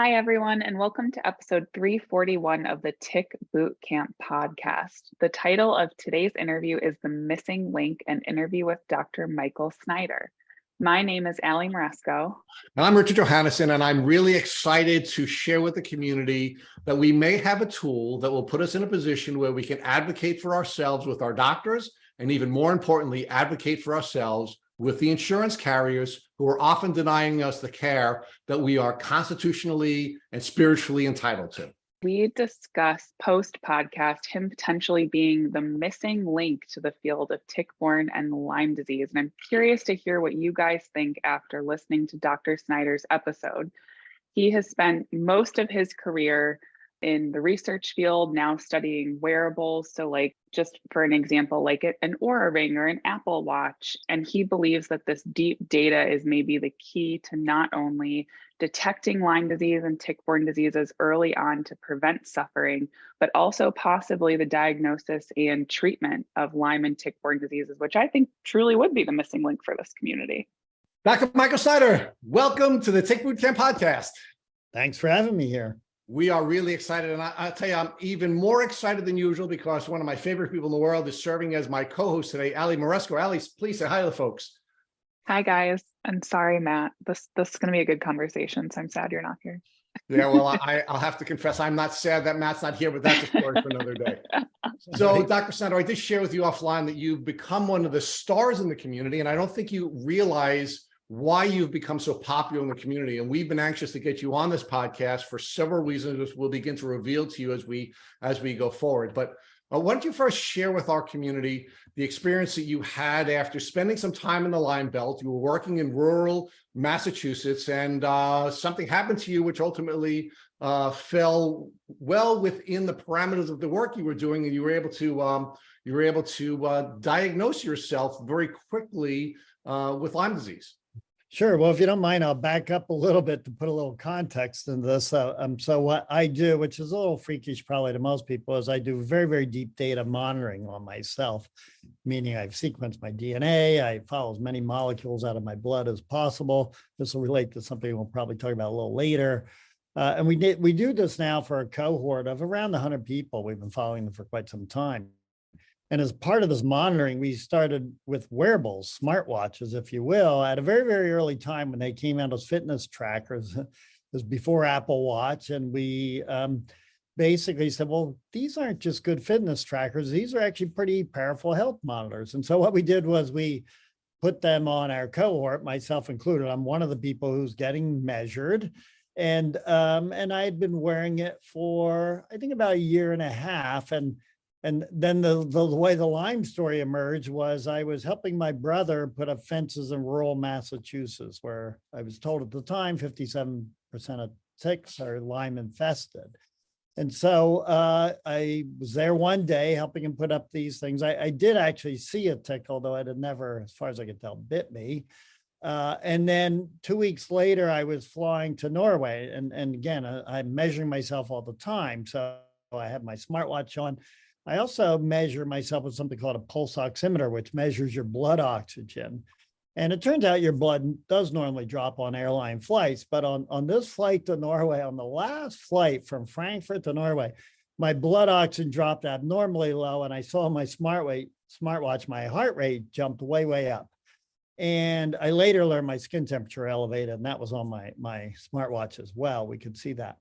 Hi, everyone, and welcome to episode 341 of the Tick Boot Camp podcast. The title of today's interview is The Missing Link, an interview with Dr. Michael Snyder. My name is Allie Moresco. And I'm Richard Johannesson, and I'm really excited to share with the community that we may have a tool that will put us in a position where we can advocate for ourselves with our doctors, and even more importantly, advocate for ourselves with the insurance carriers who are often denying us the care that we are constitutionally and spiritually entitled to. We discuss post-podcast him potentially being the missing link to the field of tick-borne and Lyme disease. And I'm curious to hear what you guys think after listening to Dr. Snyder's episode. He has spent most of his career in the research field, now studying wearables. So like, just for an example, like an Oura Ring or an Apple Watch. And he believes that this deep data is maybe the key to not only detecting Lyme disease and tick-borne diseases early on to prevent suffering, but also possibly the diagnosis and treatment of Lyme and tick-borne diseases, which I think truly would be the missing link for this community. Dr. Michael Snyder, welcome to the Tick Boot Camp podcast. Thanks for having me here. We are really excited, and I'll tell you, I'm even more excited than usual because one of my favorite people in the world is serving as my co-host today, Allie Moresco. Allie, please say hi to the folks. Hi, guys. And sorry, Matt. This is going to be a good conversation, so I'm sad you're not here. Yeah, well, I'll have to confess, I'm not sad that Matt's not here, but that's a story for another day. So, Dr. Snyder, I did share with you offline that you've become one of the stars in the community, and I don't think you realize why you've become so popular in the community. And we've been anxious to get you on this podcast for several reasons, which we'll begin to reveal to you as we go forward. But why don't you first share with our community the experience that you had after spending some time in the Lyme Belt? You were working in rural Massachusetts, and something happened to you, which ultimately fell well within the parameters of the work you were doing, and you were able to diagnose yourself very quickly with Lyme disease. Sure. Well, if you don't mind, I'll back up a little bit to put a little context into this. So what I do, which is a little freakish probably to most people, is I do very, very deep data monitoring on myself, meaning I've sequenced my DNA. I follow as many molecules out of my blood as possible. This will relate to something we'll probably talk about a little later. And we do this now for a cohort of around 100 people. We've been following them for quite some time. And as part of this monitoring, we started with wearables, smartwatches, if you will, at a very, very early time when they came out as fitness trackers. It was before Apple Watch. And we basically said, well, these aren't just good fitness trackers. These are actually pretty powerful health monitors. And so what we did was we put them on our cohort, myself included. I'm one of the people who's getting measured. And I had been wearing it for, I think, about a year and a half. And then the way the Lyme story emerged was I was helping my brother put up fences in rural Massachusetts, where I was told at the time 57% of ticks are Lyme infested. And so I was there one day helping him put up these things. I did actually see a tick, although it had never, as far as I could tell, bit me. And then 2 weeks later, I was flying to Norway. And again, I'm measuring myself all the time. So I have my smartwatch on. I also measure myself with something called a pulse oximeter, which measures your blood oxygen. And it turns out your blood does normally drop on airline flights, but on this flight to Norway, on the last flight from Frankfurt to Norway, my blood oxygen dropped abnormally low, and I saw on my smartwatch, my heart rate jumped way, way up. And I later learned my skin temperature elevated, and that was on my smartwatch as well. We could see that.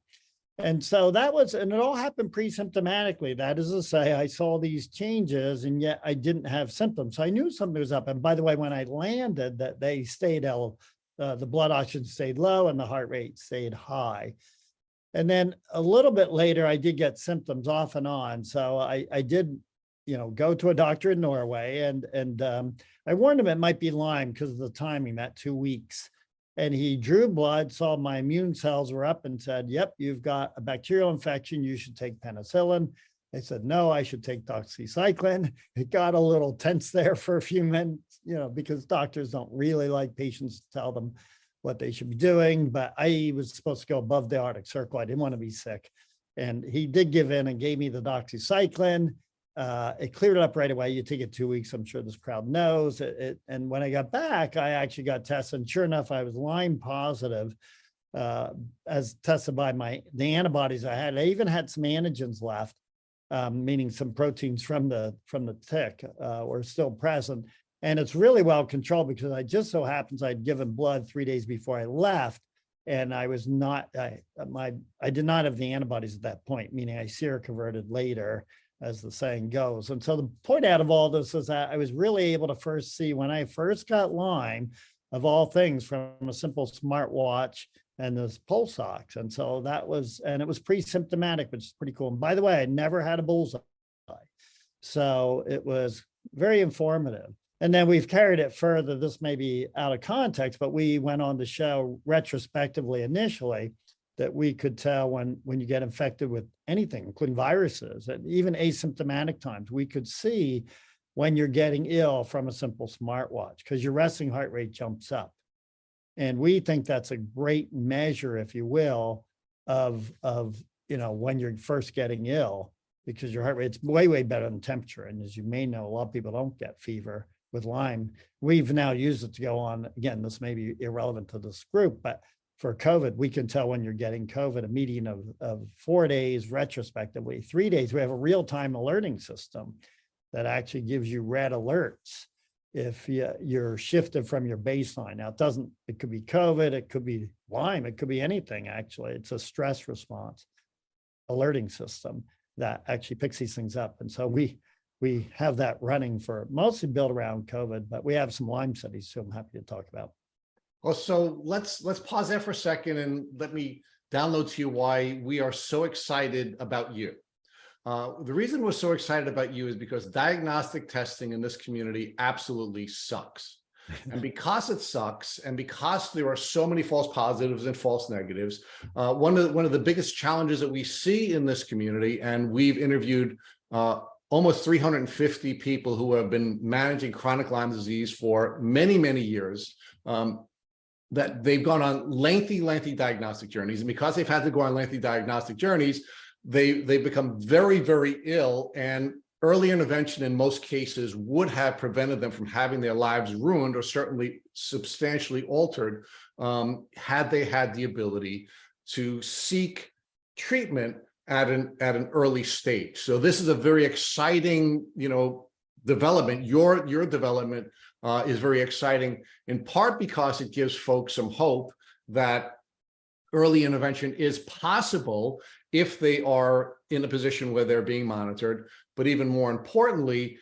And so that was, and it all happened pre-symptomatically. That is to say, I saw these changes and yet I didn't have symptoms. So I knew something was up. And by the way, when I landed, that they stayed, the blood oxygen stayed low and the heart rate stayed high. And then a little bit later, I did get symptoms off and on. So I did, go to a doctor in Norway, and I warned him it might be Lyme because of the timing, that 2 weeks. And he drew blood, saw my immune cells were up, and said, yep, you've got a bacterial infection. You should take penicillin. I said, no, I should take doxycycline. It got a little tense there for a few minutes, because doctors don't really like patients to tell them what they should be doing. But I was supposed to go above the Arctic Circle. I didn't want to be sick. And he did give in and gave me the doxycycline. It cleared up right away. You take it 2 weeks. I'm sure this crowd knows it. And when I got back, I actually got tested. And sure enough, I was Lyme positive. as tested by the antibodies I had. I even had some antigens left, meaning some proteins from the tick were still present. And it's really well controlled because I just so happens I'd given blood 3 days before I left, and I was not, I did not have the antibodies at that point, meaning I seroconverted later, as the saying goes. And so the point out of all this is that I was really able to first see when I first got Lyme, of all things, from a simple smartwatch and this pulse ox. And so that was, and it was pre-symptomatic, which is pretty cool. And by the way, I never had a bullseye. So it was very informative. And then we've carried it further. This may be out of context, but we went on to show retrospectively initially that we could tell when you get infected with anything, including viruses, and even asymptomatic times, we could see when you're getting ill from a simple smartwatch because your resting heart rate jumps up. And we think that's a great measure, if you will, of when you're first getting ill, because your heart rate's way, way better than temperature. And as you may know, a lot of people don't get fever with Lyme. We've now used it to go on, again, this may be irrelevant to this group, but for COVID, we can tell when you're getting COVID, a median of 4 days, retrospectively 3 days. We have a real-time alerting system that actually gives you red alerts if you're shifted from your baseline. Now, it could be COVID, it could be Lyme, it could be anything, actually. It's a stress response alerting system that actually picks these things up. And so we have that running for mostly built around COVID, but we have some Lyme studies, so I'm happy to talk about. Well, so let's pause there for a second and let me download to you why we are so excited about you. The reason we're so excited about you is because diagnostic testing in this community absolutely sucks. And because it sucks, and because there are so many false positives and false negatives, one of the biggest challenges that we see in this community, and we've interviewed almost 350 people who have been managing chronic Lyme disease for many, many years, that they've gone on lengthy diagnostic journeys. And because they've had to go on lengthy diagnostic journeys, they've become very, very ill, and early intervention in most cases would have prevented them from having their lives ruined or certainly substantially altered had they had the ability to seek treatment at an early stage. So this is a very exciting, development. Your development is very exciting, in part because it gives folks some hope that early intervention is possible if they are in a position where they're being monitored. But even more importantly,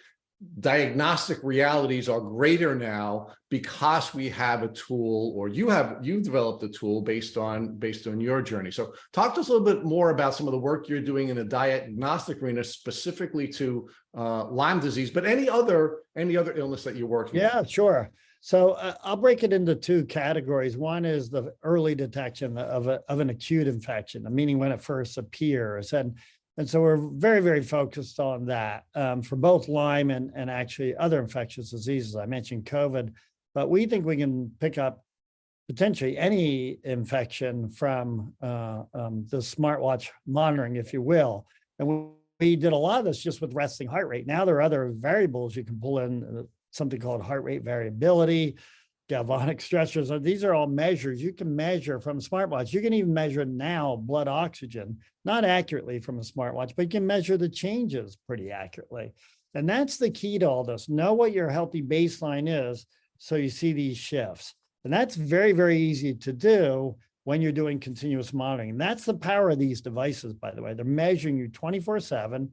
diagnostic realities are greater now because we have a tool, or you've developed a tool based on your journey. So talk to us a little bit more about some of the work you're doing in the diagnostic arena, specifically to Lyme disease, but any other illness that you're working on. Yeah, sure. So I'll break it into two categories. One is the early detection of an acute infection, meaning when it first appears. And so we're very, very focused on that for both Lyme and actually other infectious diseases. I mentioned COVID, but we think we can pick up potentially any infection from the smartwatch monitoring, if you will. And we did a lot of this just with resting heart rate. Now there are other variables you can pull in, something called heart rate variability, galvanic stressors. These are all measures you can measure from a smartwatch. You can even measure now blood oxygen, not accurately from a smartwatch, but you can measure the changes pretty accurately. And that's the key to all this. Know what your healthy baseline is so you see these shifts. And that's very, very easy to do when you're doing continuous monitoring. And that's the power of these devices, by the way. They're measuring you 24/7,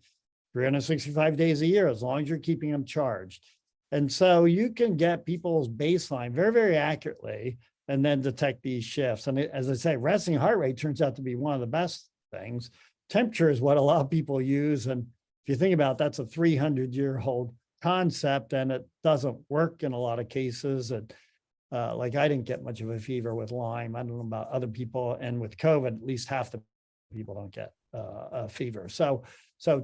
365 days a year, as long as you're keeping them charged. And so you can get people's baseline very, very accurately and then detect these shifts. And as I say, resting heart rate turns out to be one of the best things. Temperature is what a lot of people use. And if you think about it, that's a 300-year-old concept, and it doesn't work in a lot of cases. And like I didn't get much of a fever with Lyme. I don't know about other people. And with COVID, at least half the people don't get a fever. So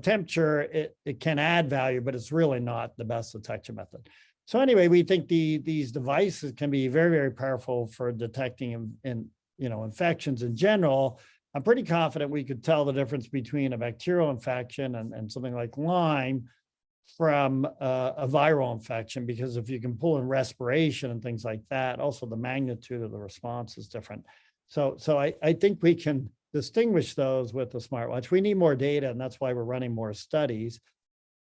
temperature, it can add value, but it's really not the best detection method. So anyway, we think these devices can be very, very powerful for detecting infections in general. I'm pretty confident we could tell the difference between a bacterial infection and something like Lyme from a viral infection, because if you can pull in respiration and things like that, also the magnitude of the response is different. I think we can distinguish those with the smartwatch. We need more data, and that's why we're running more studies.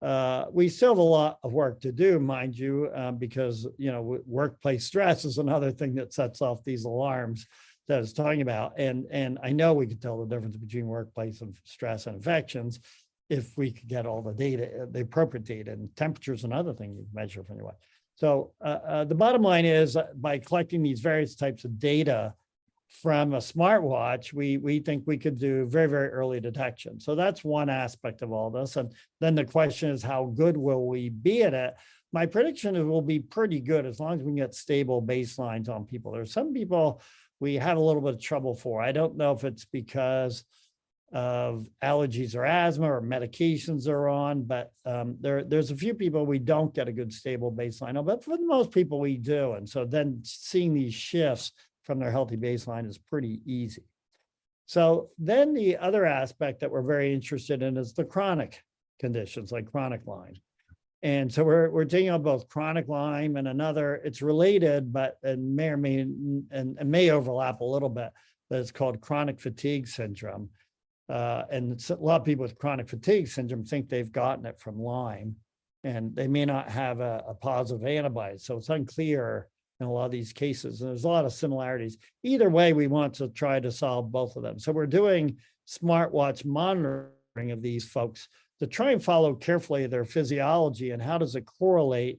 We still have a lot of work to do, mind you, because workplace stress is another thing that sets off these alarms that I was talking about. And I know we could tell the difference between workplace and stress and infections if we could get all the data, the appropriate data, and temperatures and other things you can measure from your watch. So the bottom line is, by collecting these various types of data from a smartwatch, we think we could do very, very early detection. So that's one aspect of all this. And then the question is, how good will we be at it? My prediction is we'll be pretty good as long as we can get stable baselines on people. There's some people we have a little bit of trouble for. I don't know if it's because of allergies or asthma or medications they're on, but there's a few people we don't get a good stable baseline on, but for the most people we do. And so then seeing these shifts from their healthy baseline is pretty easy. So then the other aspect that we're very interested in is the chronic conditions like chronic Lyme. And so we're taking on both chronic Lyme and another, it's related, but it may or may overlap a little bit, but it's called chronic fatigue syndrome. And a lot of people with chronic fatigue syndrome think they've gotten it from Lyme, and they may not have a positive antibody. So it's unclear in a lot of these cases. And there's a lot of similarities. Either way, we want to try to solve both of them. So we're doing smartwatch monitoring of these folks to try and follow carefully their physiology and how does it correlate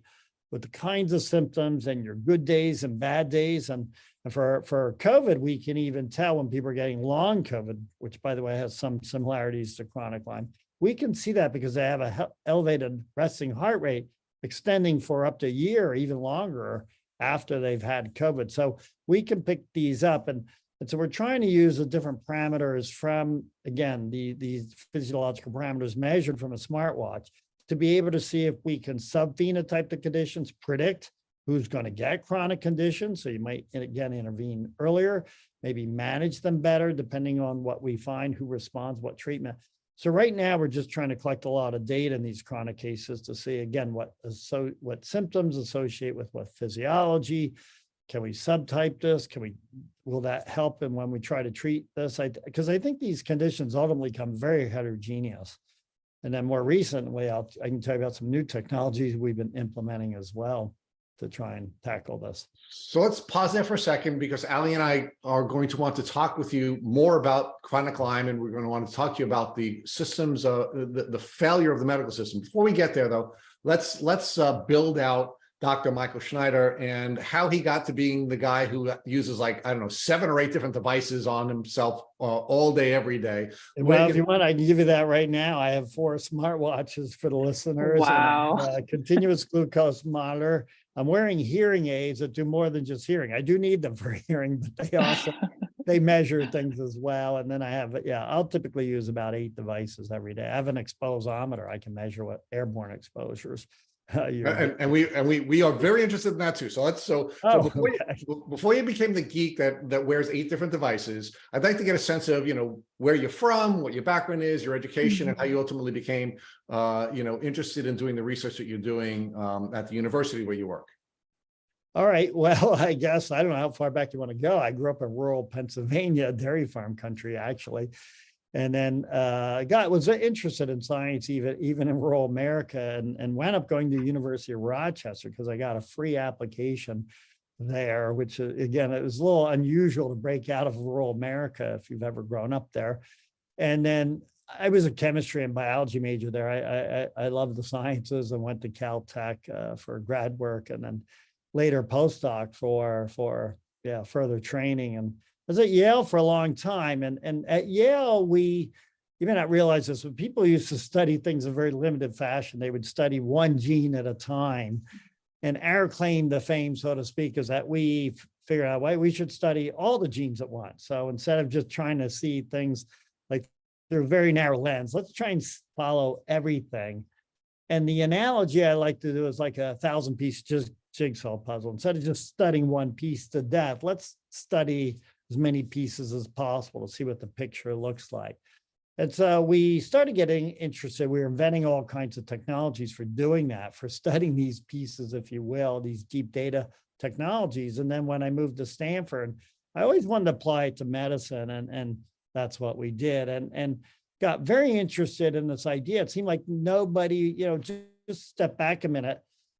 with the kinds of symptoms and your good days and bad days. And for COVID, we can even tell when people are getting long COVID, which by the way has some similarities to chronic Lyme. We can see that because they have a elevated resting heart rate extending for up to a year or even longer after they've had COVID. So we can pick these up. And so we're trying to use the different parameters from, again, these physiological parameters measured from a smartwatch to be able to see if we can subphenotype the conditions, predict who's going to get chronic conditions. So you might, again, intervene earlier, maybe manage them better, depending on what we find, who responds, what treatment. So right now, we're just trying to collect a lot of data in these chronic cases to see, again, what symptoms associate with what physiology. Can we subtype this? Will that help? And when we try to treat this, because I think these conditions ultimately become very heterogeneous. And then more recently, I can tell you about some new technologies we've been implementing as well to try and tackle this. So let's pause there for a second, because Ali and I are going to want to talk with you more about chronic Lyme, and we're going to want to talk to you about the systems, the failure of the medical system. Before we get there, though, let's build out Dr. Michael Snyder and how he got to being the guy who uses, like, I don't know, 7 or 8 different devices on himself all day, every day. Well, if you want, I can give you that right now. I have 4 smartwatches for the listeners. Wow. And a continuous glucose monitor. I'm wearing hearing aids that do more than just hearing. I do need them for hearing, but they also, they measure things as well. And then I have, I'll typically use about 8 devices every day. I have an exposometer. I can measure what airborne exposures. And we are very interested in that too. So before you became the geek that wears 8 different devices, I'd like to get a sense of, where you're from, what your background is, your education, and how you ultimately became, interested in doing the research that you're doing at the university where you work. All right. Well, I guess, I don't know how far back you want to go. I grew up in rural Pennsylvania, dairy farm country, actually. And then was interested in science, even in rural America, and wound up going to the University of Rochester because I got a free application there, which, again, it was a little unusual to break out of rural America if you've ever grown up there. And then I was a chemistry and biology major there. I loved the sciences and went to Caltech for grad work, and then later postdoc for further training. And I was at Yale for a long time. And at Yale, you may not realize this, but people used to study things in a very limited fashion. They would study one gene at a time. And our claim to fame, so to speak, is that we figured out why we should study all the genes at once. So instead of just trying to see things like through a very narrow lens, let's try and follow everything. And the analogy I like to do is like a 1,000-piece jigsaw puzzle. Instead of just studying one piece to death, let's study as many pieces as possible to see what the picture looks like. And so we started getting interested. We were inventing all kinds of technologies for doing that, for studying these pieces, if you will, these deep data technologies. And then when I moved to Stanford, I always wanted to apply it to medicine, and that's what we did, and got very interested in this idea. It seemed like nobody, just step back a minute.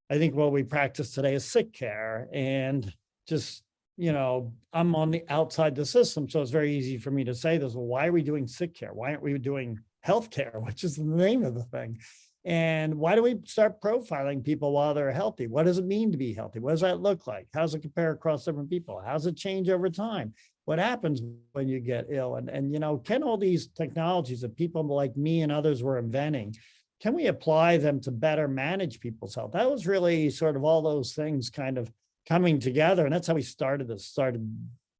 I think what we practice today is sick care, and just, I'm on the outside the system. So it's very easy for me to say this. Well, why are we doing sick care? Why aren't we doing healthcare, which is the name of the thing? And why do we start profiling people while they're healthy? What does it mean to be healthy? What does that look like? How does it compare across different people? How does it change over time? What happens when you get ill? And can all these technologies that people like me and others were inventing, can we apply them to better manage people's health? That was really sort of all those things kind of coming together. And that's how we started this,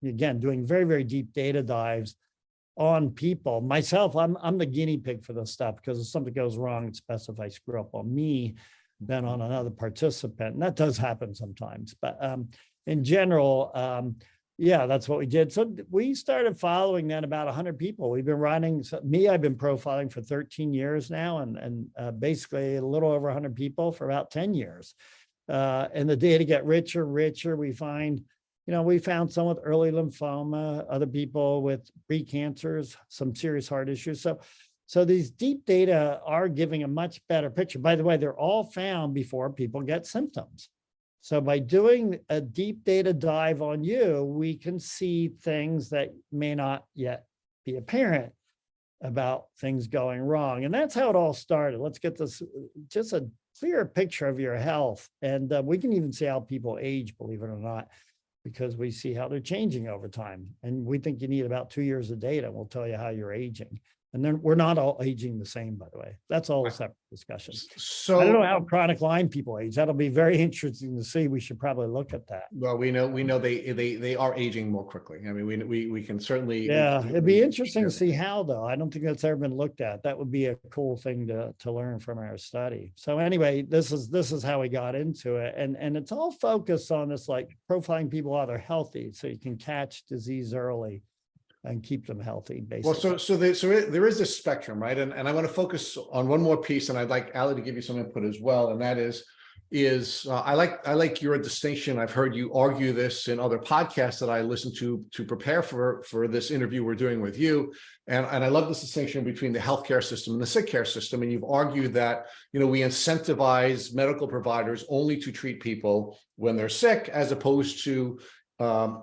again, doing very, very deep data dives on people. Myself, I'm the guinea pig for this stuff, because if something goes wrong, it's best if I screw up on me than on another participant. And that does happen sometimes. But in general, yeah, that's what we did. So we started following then about 100 people. We've been running, I've been profiling for 13 years now, and basically a little over 100 people for about 10 years. And the data get richer, we find, we found some with early lymphoma, other people with pre-cancers, some serious heart issues. So these deep data are giving a much better picture. By the way, they're all found before people get symptoms. So by doing a deep data dive on you, we can see things that may not yet be apparent about things going wrong. And that's how it all started. Let's get this, just a clearer picture of your health. And we can even see how people age, believe it or not, because we see how they're changing over time. And we think you need about 2 years of data. We'll tell you how you're aging. And then we're not all aging the same, by the way. That's all a separate discussion. So I don't know how chronic Lyme people age. That'll be very interesting to see. We should probably look at that. Well, we know they are aging more quickly. I mean, we can certainly. Yeah, it'd be interesting to see how, though. I don't think that's ever been looked at. That would be a cool thing to learn from our study. So anyway, this is how we got into it, and it's all focused on this, like profiling people while they're healthy, so you can catch disease early and keep them healthy, basically. Well, so there is this spectrum, right? And I want to focus on one more piece, and I'd like Ali to give you some input as well. And that is I like your distinction. I've heard you argue this in other podcasts that I listen to prepare for this interview we're doing with you. And I love this distinction between the healthcare system and the sick care system. And you've argued that, we incentivize medical providers only to treat people when they're sick, as opposed to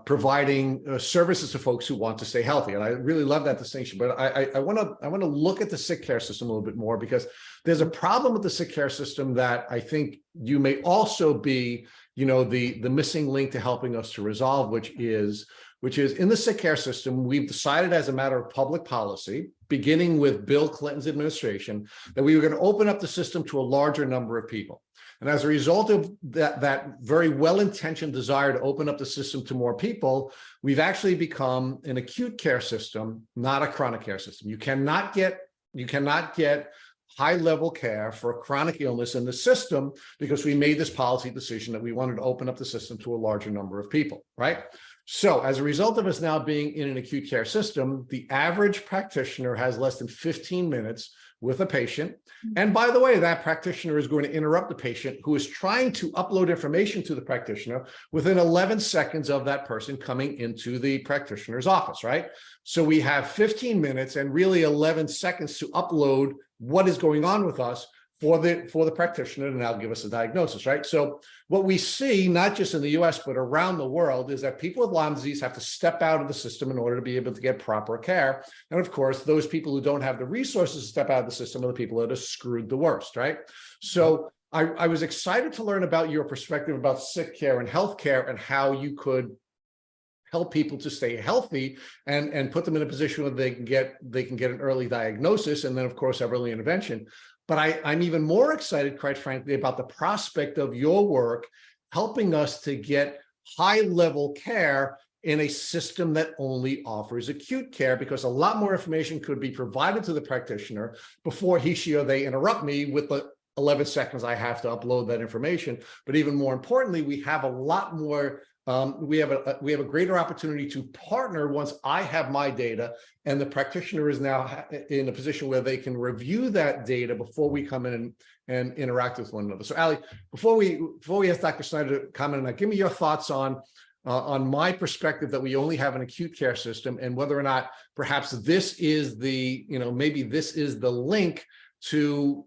providing services to folks who want to stay healthy. And I really love that distinction. But I want to look at the sick care system a little bit more, because there's a problem with the sick care system that I think you may also be, the missing link to helping us to resolve, which is in the sick care system, we've decided as a matter of public policy, beginning with Bill Clinton's administration, that we were going to open up the system to a larger number of people. And as a result of that very well-intentioned desire to open up the system to more people, we've actually become an acute care system, not a chronic care system. You cannot get high-level care for a chronic illness in the system, because we made this policy decision that we wanted to open up the system to a larger number of people, right? So as a result of us now being in an acute care system, the average practitioner has less than 15 minutes with a patient. And by the way, that practitioner is going to interrupt the patient who is trying to upload information to the practitioner within 11 seconds of that person coming into the practitioner's office, right? So we have 15 minutes and really 11 seconds to upload what is going on with us for the practitioner to now give us a diagnosis, right? So what we see, not just in the US, but around the world, is that people with Lyme disease have to step out of the system in order to be able to get proper care. And of course, those people who don't have the resources to step out of the system are the people that are screwed the worst, right? So I was excited to learn about your perspective about sick care and healthcare, and how you could help people to stay healthy and put them in a position where they can get an early diagnosis, and then of course have early intervention. But I'm even more excited, quite frankly, about the prospect of your work helping us to get high-level care in a system that only offers acute care, because a lot more information could be provided to the practitioner before he, she, or they interrupt me with the 11 seconds I have to upload that information. But even more importantly, we have a lot more we have a greater opportunity to partner once I have my data and the practitioner is now in a position where they can review that data before we come in and interact with one another. So Ali, before we ask Dr. Snyder to comment on that, give me your thoughts on on my perspective that we only have an acute care system, and whether or not perhaps this is the, maybe this is the link to,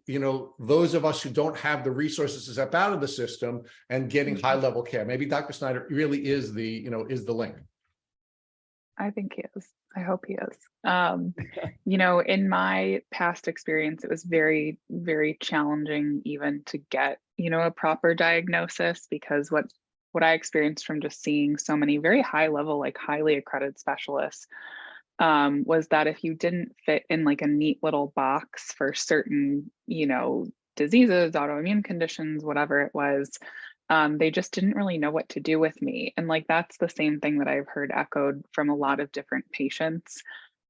those of us who don't have the resources to step out of the system and getting high level care. Maybe Dr. Snyder really is the, is the link. I think he is. I hope he is. In my past experience, it was very, very challenging even to get, a proper diagnosis, because what I experienced from just seeing so many very high level, like highly accredited specialists, was that if you didn't fit in like a neat little box for certain, diseases, autoimmune conditions, whatever it was, they just didn't really know what to do with me. And like, that's the same thing that I've heard echoed from a lot of different patients.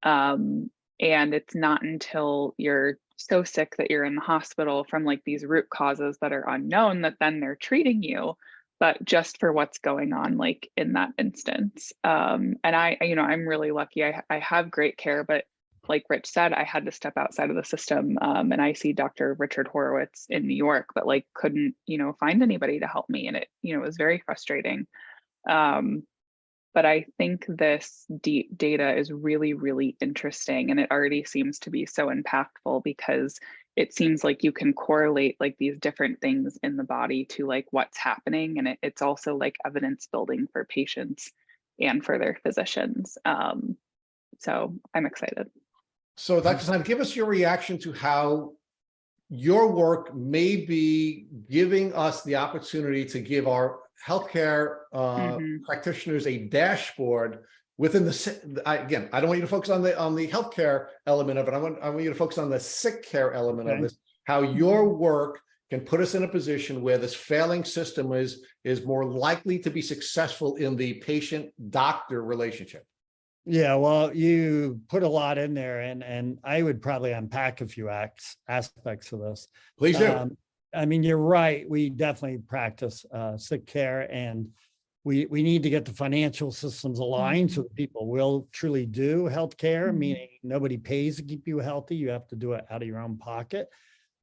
And it's not until you're so sick that you're in the hospital from like these root causes that are unknown that then they're treating you, but just for what's going on, like in that instance. And I'm really lucky. I have great care, but like Rich said, I had to step outside of the system, and I see Dr. Richard Horowitz in New York, but like couldn't, find anybody to help me. And it, was very frustrating. But I think this deep data is really, really interesting. And it already seems to be so impactful, because it seems like you can correlate like these different things in the body to like what's happening. And it's also like evidence building for patients and for their physicians. So I'm excited. So Dr. Snyder, give us your reaction to how your work may be giving us the opportunity to give our healthcare practitioners a dashboard within the, again, I don't want you to focus on the healthcare element of it. I want you to focus on the sick care element of this, how your work can put us in a position where this failing system is more likely to be successful in the patient-doctor relationship. Yeah, well, you put a lot in there, and I would probably unpack a few aspects of this. Please do. I mean, you're right. We definitely practice sick care, and we need to get the financial systems aligned so that people will truly do healthcare, meaning nobody pays to keep you healthy. You have to do it out of your own pocket.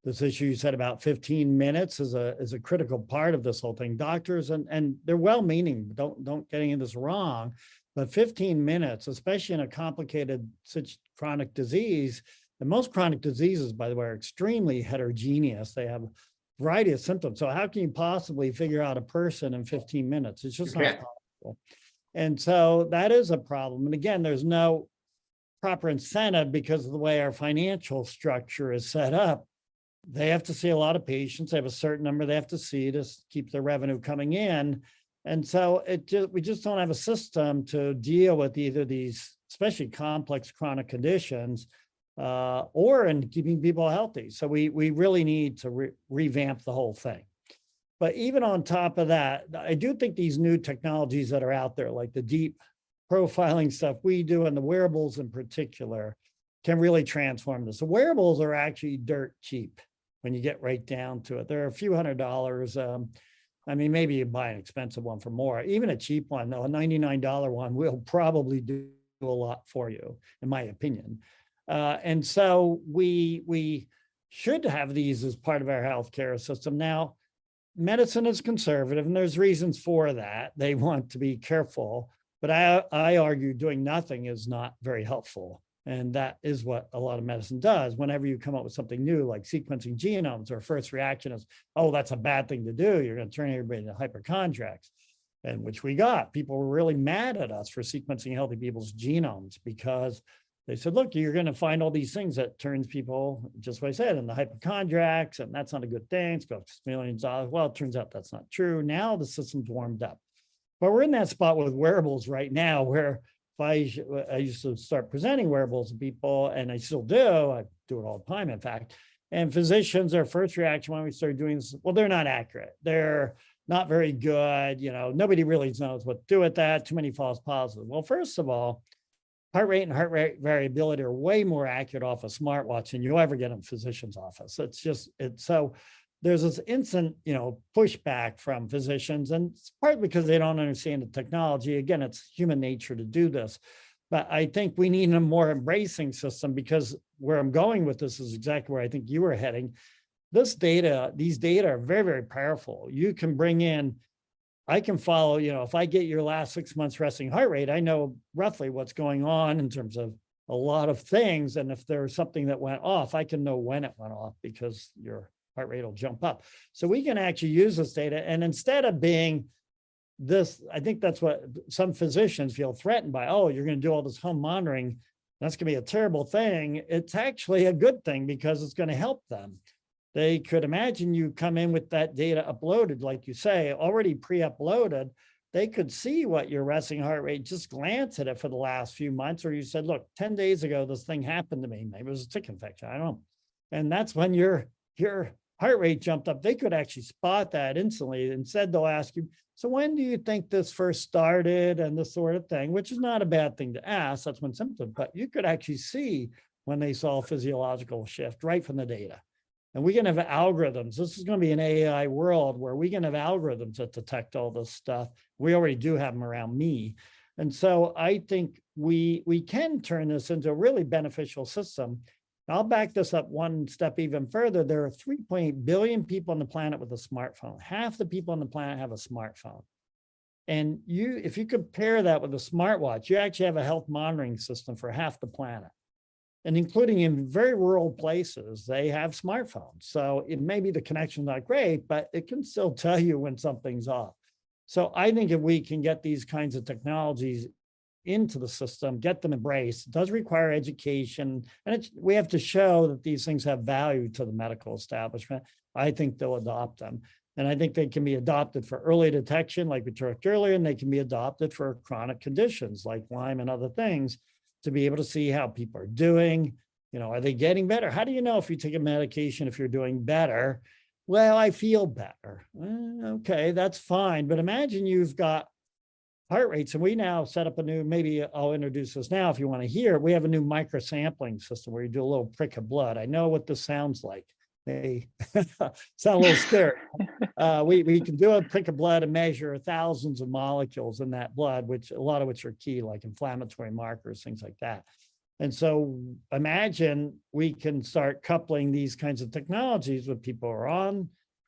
This issue you said about 15 minutes is a critical part of this whole thing. Doctors, and they're well-meaning, don't get any of this wrong, but 15 minutes, especially in a complicated such chronic disease, and most chronic diseases, by the way, are extremely heterogeneous. They have a variety of symptoms. So how can you possibly figure out a person in 15 minutes? It's just not possible. And so that is a problem. And again, there's no proper incentive because of the way our financial structure is set up. They have to see a lot of patients. They have a certain number they have to see to keep their revenue coming in. And so we just don't have a system to deal with either these, especially complex chronic conditions, or in keeping people healthy. So we really need to revamp the whole thing. But even on top of that, I do think these new technologies that are out there, like the deep profiling stuff we do and the wearables in particular, can really transform this. The wearables are actually dirt cheap when you get right down to it. They're a few $100s. I mean, maybe you buy an expensive one for more. Even a cheap one, though, a $99 one will probably do a lot for you, in my opinion. And so we should have these as part of our healthcare system. Now, medicine is conservative, and there's reasons for that. They want to be careful, but I argue doing nothing is not very helpful. And that is what a lot of medicine does. Whenever you come up with something new, like sequencing genomes, our first reaction is, oh, that's a bad thing to do. You're going to turn everybody into hypochondriacs, and which we got. People were really mad at us for sequencing healthy people's genomes because they said, look, you're going to find all these things that turns people, just what I said, into hypochondriacs, and that's not a good thing. It's got millions of dollars. Well, it turns out that's not true. Now the system's warmed up. But we're in that spot with wearables right now where if I used to start presenting wearables to people, and I still do. I do it all the time, in fact. And physicians, their first reaction when we started doing this, well, they're not accurate. They're not very good. Nobody really knows what to do with that. Too many false positives. Well, first of all, heart rate and heart rate variability are way more accurate off a smartwatch than you'll ever get in a physician's office. So there's this instant, pushback from physicians, and it's partly because they don't understand the technology. Again, it's human nature to do this, but I think we need a more embracing system, because where I'm going with this is exactly where I think you were heading. These data are very, very powerful. You can bring in I can follow, if I get your last 6 months resting heart rate, I know roughly what's going on in terms of a lot of things. And if there's something that went off, I can know when it went off because your heart rate will jump up. So we can actually use this data. And instead of being this, I think that's what some physicians feel threatened by. Oh, you're going to do all this home monitoring. That's going to be a terrible thing. It's actually a good thing because it's going to help them. They could imagine you come in with that data uploaded, like you say, already pre-uploaded. They could see what your resting heart rate, just glance at it for the last few months, or you said, look, 10 days ago, this thing happened to me. Maybe it was a tick infection. I don't know. And that's when your heart rate jumped up. They could actually spot that instantly. Instead, they'll ask you, so when do you think this first started and this sort of thing, which is not a bad thing to ask. That's one symptom, but you could actually see when they saw a physiological shift right from the data. And we can have algorithms. This is going to be an AI world where we can have algorithms that detect all this stuff. We already do have them around me. And so I think we can turn this into a really beneficial system. I'll back this up one step even further. There are 3.8 billion people on the planet with a smartphone. Half the people on the planet have a smartphone. And if you compare that with a smartwatch, you actually have a health monitoring system for half the planet. And including in very rural places, they have smartphones. So it may be the connection's not great, but it can still tell you when something's off. So I think if we can get these kinds of technologies into the system, get them embraced, it does require education. And we have to show that these things have value to the medical establishment. I think they'll adopt them. And I think they can be adopted for early detection, like we talked earlier, and they can be adopted for chronic conditions like Lyme and other things, to be able to see how people are doing. Are they getting better? How do you know if you take a medication, if you're doing better? Well, I feel better. Okay, that's fine. But imagine you've got heart rates, and we now set up a new, maybe I'll introduce this now if you want to hear. We have a new microsampling system where you do a little prick of blood. I know what this sounds like. They sound a little scary. We can do a prick of blood and measure thousands of molecules in that blood, which a lot of which are key, like inflammatory markers, things like that. And so imagine we can start coupling these kinds of technologies with people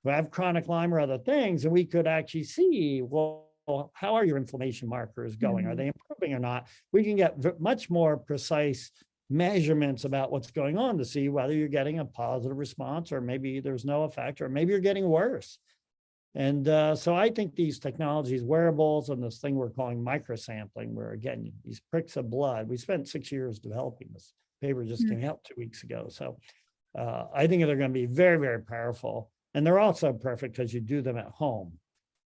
who have chronic Lyme or other things, and we could actually see, well, how are your inflammation markers going? Are they improving or not? We can get much more precise measurements about what's going on to see whether you're getting a positive response, or maybe there's no effect, or maybe you're getting worse. And so I think these technologies, wearables, and this thing we're calling microsampling, where again, these pricks of blood, we spent 6 years developing this. Paper just came out 2 weeks ago. So I think they're going to be very, very powerful. And they're also perfect because you do them at home.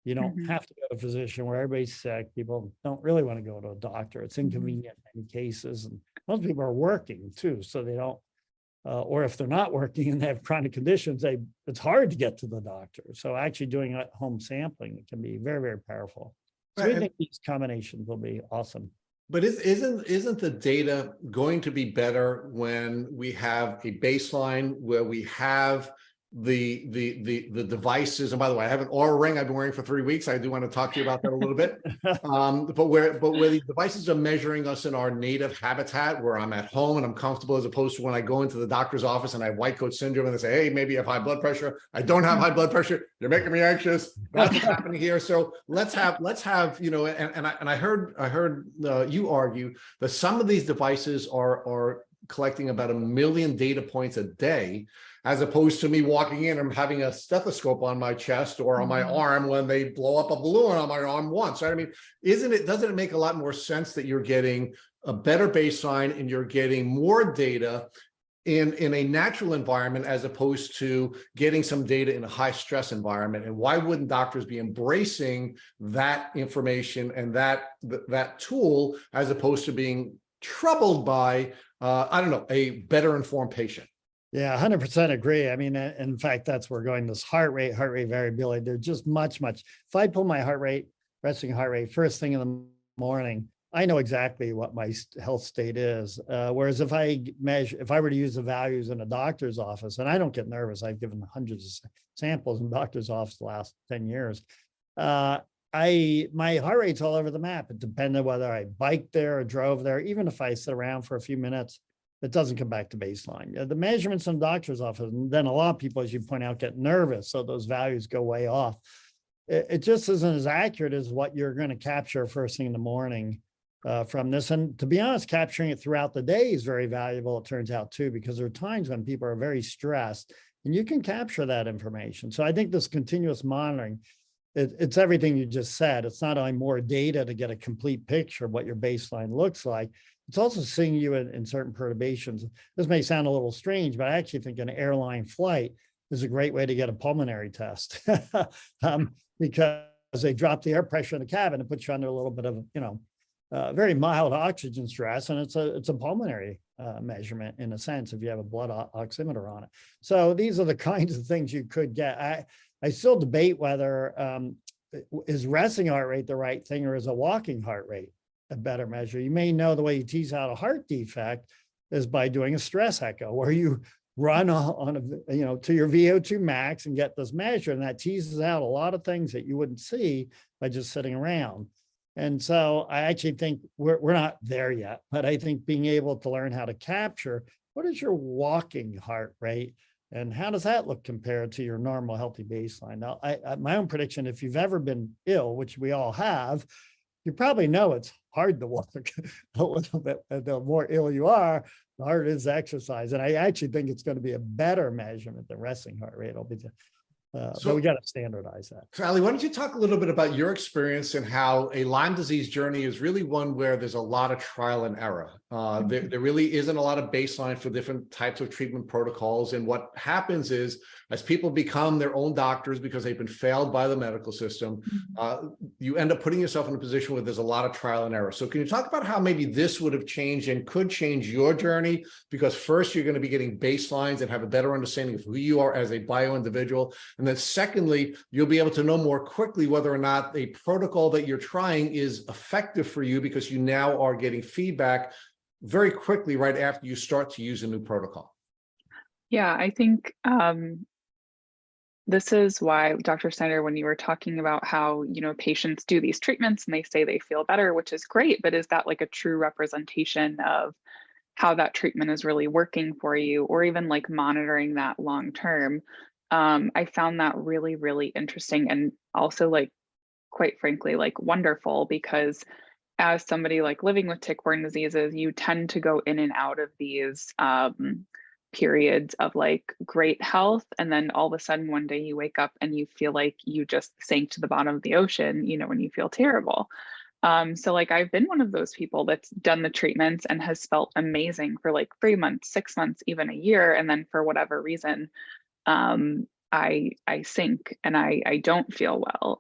You don't have to go to a physician where everybody's sick. People don't really want to go to a doctor. It's inconvenient in many cases. And most people are working too, so they don't, or if they're not working and they have chronic conditions, it's hard to get to the doctor. So actually doing at-home sampling, it can be very, very powerful. So we think these combinations will be awesome. But isn't the data going to be better when we have a baseline where we have the devices? And by the way, I have an Aura ring I've been wearing for 3 weeks. I do want to talk to you about that a little bit. But where the devices are measuring us in our native habitat, where I'm at home and I'm comfortable, as opposed to when I go into the doctor's office and I have white coat syndrome and they say, hey, maybe you have high blood pressure. I don't have high blood pressure. You're making me anxious. That's what's happening here. So let's have, and I heard you argue that some of these devices are collecting about 1 million data points a day, as opposed to me walking in and having a stethoscope on my chest or on my arm when they blow up a balloon on my arm once. Right? I mean, doesn't it make a lot more sense that you're getting a better baseline and you're getting more data in a natural environment, as opposed to getting some data in a high stress environment? And why wouldn't doctors be embracing that information and that tool, as opposed to being troubled by a better informed patient? Yeah, 100% agree. I mean, in fact, that's where we're going, this heart rate variability. They're just much. If I pull my resting heart rate first thing in the morning, I know exactly what my health state is. Whereas if I were to use the values in a doctor's office, and I don't get nervous, I've given hundreds of samples in doctor's office the last 10 years. My heart rate's all over the map. It depended whether I biked there or drove there. Even if I sit around for a few minutes, it doesn't come back to baseline. The measurements in the doctor's office, and then a lot of people, as you point out, get nervous. So those values go way off. it just isn't as accurate as what you're going to capture first thing in the morning from this. And to be honest, capturing it throughout the day is very valuable, it turns out too, because there are times when people are very stressed and you can capture that information. So I think this continuous monitoring, it's everything you just said. It's not only more data to get a complete picture of what your baseline looks like, it's also seeing you in certain perturbations. This may sound a little strange, but I actually think an airline flight is a great way to get a pulmonary test because they drop the air pressure in the cabin and put you under a little bit of, very mild oxygen stress, and it's a pulmonary measurement in a sense if you have a blood oximeter on it. So these are the kinds of things you could get. I still debate whether is resting heart rate the right thing or is a walking heart rate a better measure. You may know the way you tease out a heart defect is by doing a stress echo, where you run on to your VO2 max and get this measure, and that teases out a lot of things that you wouldn't see by just sitting around. And so I actually think we're not there yet, but I think being able to learn how to capture what is your walking heart rate and how does that look compared to your normal healthy baseline. Now, my own prediction, if you've ever been ill, which we all have, you probably know it's hard to walk a little bit. The more ill you are, the harder it is to exercise. And I actually think it's going to be a better measurement than resting heart rate. So we got to standardize that. So Ali, why don't you talk a little bit about your experience and how a Lyme disease journey is really one where there's a lot of trial and error. There really isn't a lot of baseline for different types of treatment protocols. And what happens is, as people become their own doctors because they've been failed by the medical system, you end up putting yourself in a position where there's a lot of trial and error. So can you talk about how maybe this would have changed and could change your journey? Because first, you're going to be getting baselines and have a better understanding of who you are as a bio-individual. And then secondly, you'll be able to know more quickly whether or not a protocol that you're trying is effective for you, because you now are getting feedback very quickly right after you start to use a new protocol. Yeah, I think this is why, Dr. Snyder, when you were talking about how, patients do these treatments and they say they feel better, which is great, but is that like a true representation of how that treatment is really working for you, or even like monitoring that long term? I found that really, really interesting, and also, like, quite frankly, like, wonderful, because as somebody like living with tick-borne diseases, you tend to go in and out of these periods of like great health, and then all of a sudden one day you wake up and you feel like you just sank to the bottom of the ocean, when you feel terrible. So like I've been one of those people that's done the treatments and has felt amazing for like 3 months, 6 months, even a year, and then for whatever reason I sink and I don't feel well.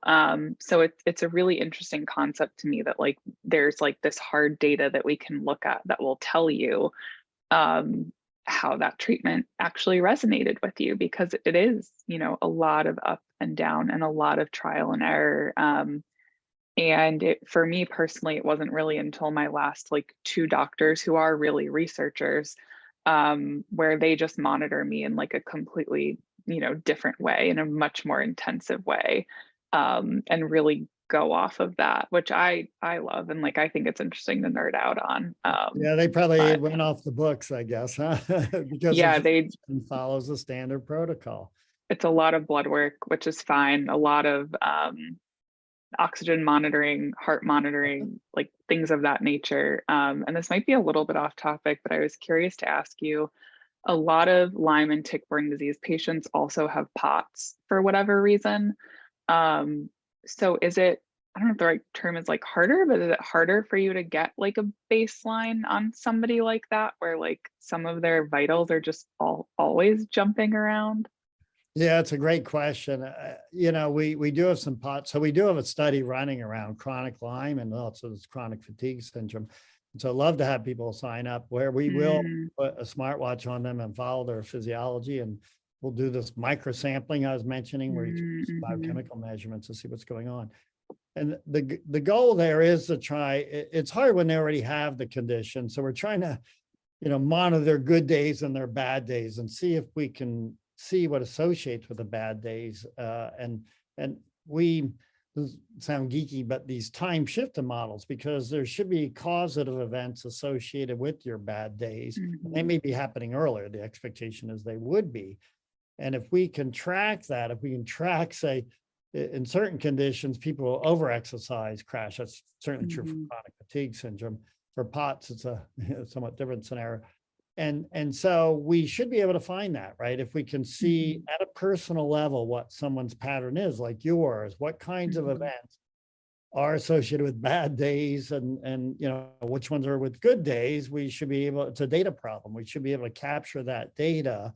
So it's a really interesting concept to me that like there's like this hard data that we can look at that will tell you how that treatment actually resonated with you, because it is, a lot of up and down and a lot of trial and error. And for me personally, it wasn't really until my last like 2 doctors who are really researchers, where they just monitor me in like a completely, different way, in a much more intensive way, and really go off of that, which I love. And like, I think it's interesting to nerd out on. Yeah, they probably went off the books, I guess, huh? Because yeah, they follows the standard protocol. It's a lot of blood work, which is fine. A lot of oxygen monitoring, heart monitoring, like things of that nature. And this might be a little bit off topic, but I was curious to ask you, a lot of Lyme and tick-borne disease patients also have POTS for whatever reason. So is it, I don't know if the right term is like harder, but is it harder for you to get like a baseline on somebody like that, where like some of their vitals are just always jumping around? Yeah, it's a great question. We do have some POTS. So we do have a study running around chronic Lyme and also this chronic fatigue syndrome. And so I'd love to have people sign up where we will put a smartwatch on them and follow their physiology. And we'll do this micro sampling I was mentioning, where you can do biochemical measurements to see what's going on. And the goal there is to try, it's hard when they already have the condition. So we're trying to, monitor their good days and their bad days and see if we can see what associates with the bad days. And we sound geeky, but these time shifted models, because there should be causative events associated with your bad days. They may be happening earlier. The expectation is they would be. And if we can track that, if we can track, say, in certain conditions, people over-exercise crash. That's certainly true for chronic fatigue syndrome. For POTS, it's a somewhat different scenario. And so we should be able to find that, right? If we can see at a personal level what someone's pattern is, like yours, what kinds of events are associated with bad days and which ones are with good days, we should be able, it's a data problem. We should be able to capture that data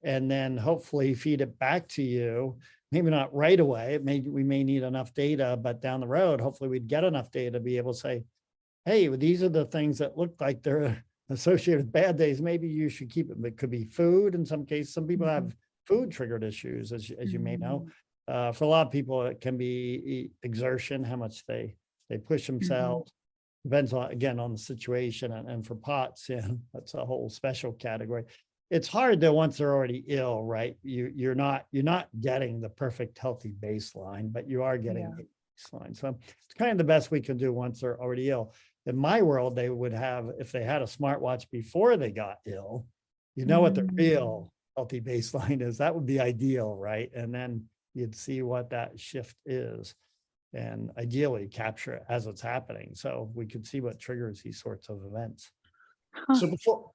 and then hopefully feed it back to you. Maybe not right away. We may need enough data, but down the road, hopefully we'd get enough data to be able to say, hey, these are the things that look like they're associated with bad days. Maybe you should keep it. It could be food. In some cases, some people have food triggered issues, as you may know. For a lot of people, it can be exertion, how much they push themselves. Depends on, again, on the situation. And for POTS, that's a whole special category. It's hard though once they're already ill, right? You're not getting the perfect healthy baseline, but you are getting a baseline. So it's kind of the best we can do once they're already ill. In my world, they would have, if they had a smartwatch before they got ill, what the real healthy baseline is. That would be ideal, right? And then you'd see what that shift is and ideally capture it as it's happening. So we could see what triggers these sorts of events. So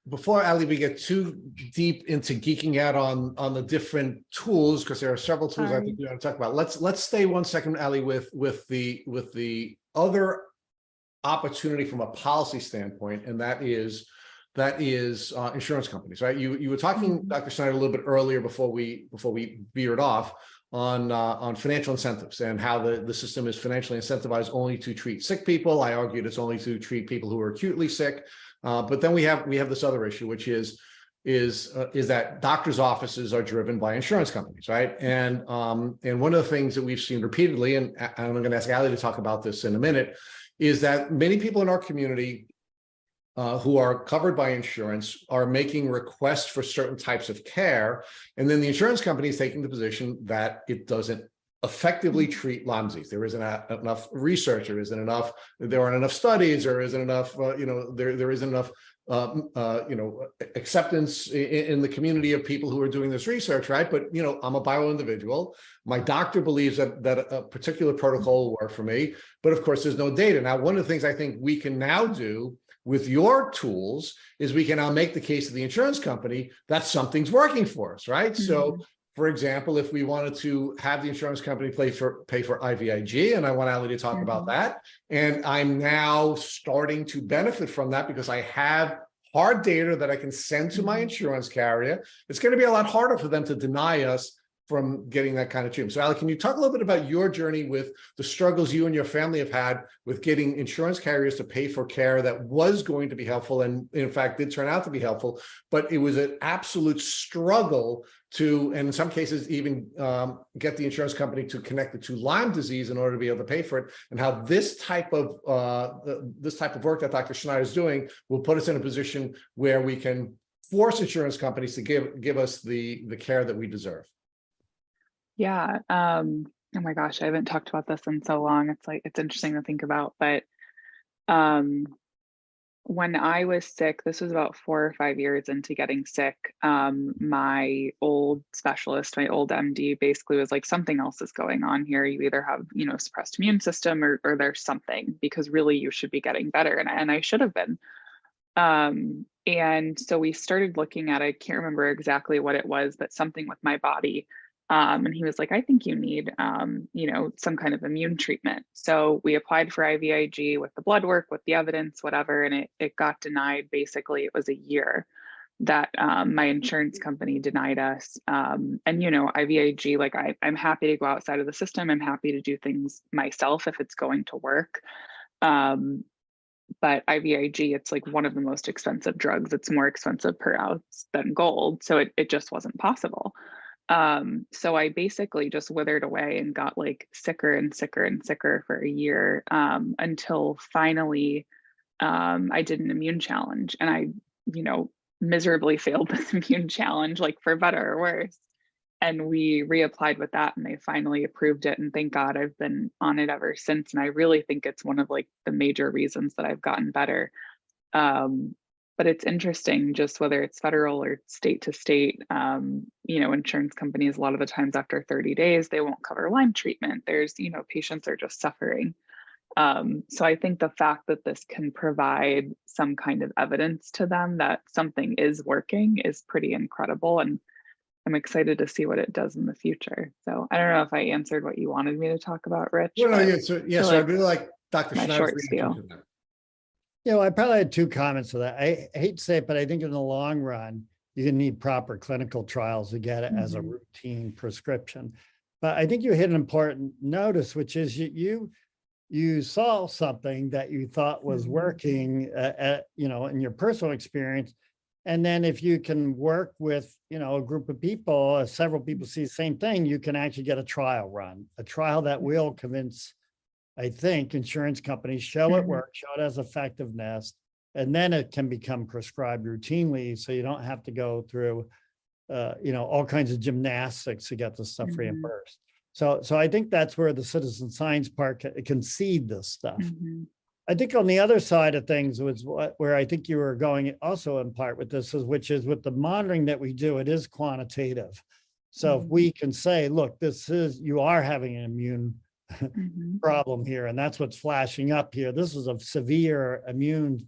before Ali, we get too deep into geeking out on the different tools, because there are several tools I think we want to talk about. Let's stay 1 second, Ali, with the other opportunity from a policy standpoint, and that is insurance companies, right? You were talking, Dr. Snyder, a little bit earlier before we veered off on financial incentives and how the system is financially incentivized only to treat sick people. I argued it's only to treat people who are acutely sick. But then we have this other issue, which is that doctors' offices are driven by insurance companies, right? And one of the things that we've seen repeatedly, and I'm going to ask Ali to talk about this in a minute, is that many people in our community who are covered by insurance are making requests for certain types of care, and then the insurance company is taking the position that it doesn't effectively treat Lyme disease. There isn't enough research, there aren't enough studies, there isn't enough, there isn't enough, acceptance in the community of people who are doing this research, right? But, I'm a bio individual. My doctor believes that a particular protocol will work for me, but of course there's no data. Now, one of the things I think we can now do with your tools is we can now make the case to the insurance company that something's working for us, right? So, for example, if we wanted to have the insurance company pay for IVIG, and I want Ali to talk about that, and I'm now starting to benefit from that because I have hard data that I can send to my insurance carrier, it's going to be a lot harder for them to deny us from getting that kind of treatment. So Ali, can you talk a little bit about your journey with the struggles you and your family have had with getting insurance carriers to pay for care that was going to be helpful and in fact did turn out to be helpful, but it was an absolute struggle to, and in some cases even get the insurance company to connect it to Lyme disease in order to be able to pay for it, and how this type of work that Dr. Snyder is doing will put us in a position where we can force insurance companies to give us the care that we deserve. Yeah. Oh my gosh, I haven't talked about this in so long. It's interesting to think about, but when I was sick, this was about 4 or 5 years into getting sick. My old specialist, my old MD basically was like, something else is going on here. You either have, suppressed immune system or there's something, because really you should be getting better. And I should have been. And so we started looking at, I can't remember exactly what it was, but something with my body. And he was like, I think you need, some kind of immune treatment. So we applied for IVIG with the blood work, with the evidence, whatever, and it got denied. Basically, it was a year that my insurance company denied us. And, IVIG, like I'm happy to go outside of the system. I'm happy to do things myself if it's going to work. But IVIG, it's like one of the most expensive drugs. It's more expensive per ounce than gold. So it just wasn't possible. So I basically just withered away and got like sicker and sicker and sicker for a year, until finally, I did an immune challenge, and I, miserably failed this immune challenge, like for better or worse. And we reapplied with that, and they finally approved it. And thank God I've been on it ever since. And I really think it's one of like the major reasons that I've gotten better. But But it's interesting, just whether it's federal or state to state, insurance companies, a lot of the times after 30 days, they won't cover Lyme treatment. There's, patients are just suffering. So I think the fact that this can provide some kind of evidence to them that something is working is pretty incredible. And I'm excited to see what it does in the future. So I don't know if I answered what you wanted me to talk about, Rich. No, so I really like Dr. my Snyder's short spiel. reaction to that. I probably had two comments to that. I hate to say it, but I think in the long run, you need proper clinical trials to get it as a routine prescription. But I think you hit an important notice, which is you saw something that you thought was working in your personal experience. And then if you can work with, a group of people, several people see the same thing, you can actually get a trial run, a trial that will convince, I think, insurance companies, show it works, show it has effectiveness, and then it can become prescribed routinely. So you don't have to go through, all kinds of gymnastics to get the stuff reimbursed. So I think that's where the citizen science part can seed this stuff. I think on the other side of things was where I think you were going also in part with this, which is with the monitoring that we do, it is quantitative. So if we can say, look, you are having an immune problem here, and that's what's flashing up here. This is a severe immune,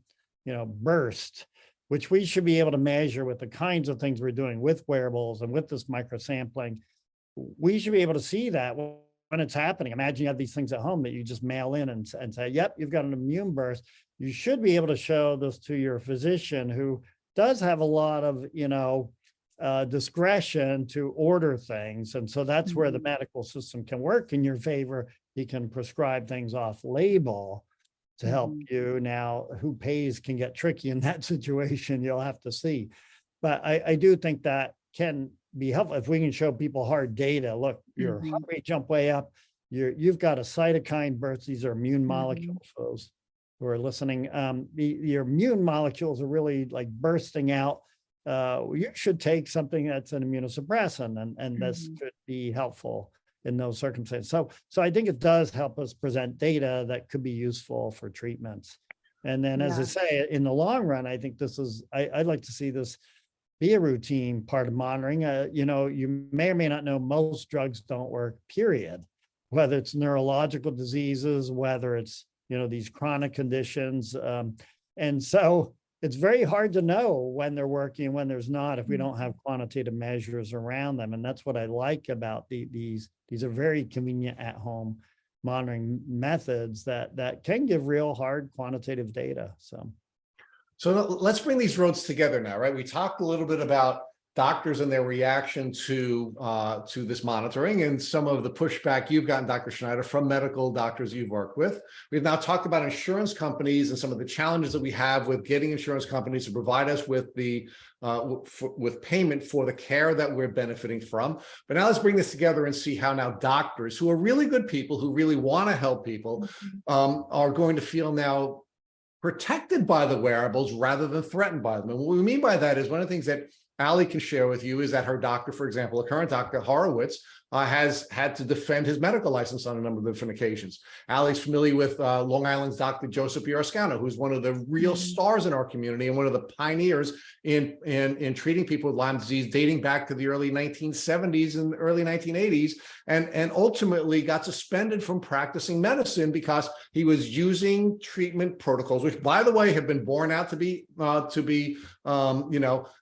burst, which we should be able to measure with the kinds of things we're doing with wearables and with this microsampling. We should be able to see that when it's happening. Imagine you have these things at home that you just mail in and say, yep, you've got an immune burst. You should be able to show this to your physician, who does have a lot of, discretion to order things. And so that's where the medical system can work in your favor. He can prescribe things off label to help you. Now, who pays can get tricky in that situation. You'll have to see. But I do think that can be helpful if we can show people hard data. Look, your heart rate jumped way up. You've got a cytokine burst. These are immune molecules. Those who are listening, your immune molecules are really like bursting out. You should take something that's an immunosuppressant, and this could be helpful in those circumstances. So I think it does help us present data that could be useful for treatments. And then, as I say, in the long run, I think this is, I'd like to see this be a routine part of monitoring. You may or may not know most drugs don't work, period, whether it's neurological diseases, whether it's, these chronic conditions. And so it's very hard to know when they're working and when there's not, if we don't have quantitative measures around them. And that's what I like about these are very convenient at home monitoring methods that can give real hard quantitative data. So let's bring these roads together now, right? We talked a little bit about doctors and their reaction to this monitoring and some of the pushback you've gotten, Dr. Snyder, from medical doctors you've worked with. We've now talked about insurance companies and some of the challenges that we have with getting insurance companies to provide us with with payment for the care that we're benefiting from. But now let's bring this together and see how now doctors, who are really good people, who really want to help people, are going to feel now protected by the wearables rather than threatened by them. And what we mean by that is one of the things that Allie can share with you is that her doctor, for example, a current doctor, Horowitz, has had to defend his medical license on a number of different occasions. Allie's familiar with Long Island's Dr. Joseph Bioroscano, who's one of the real stars in our community and one of the pioneers in treating people with Lyme disease, dating back to the early 1970s and early 1980s, and ultimately got suspended from practicing medicine because he was using treatment protocols, which, by the way, have been borne out to be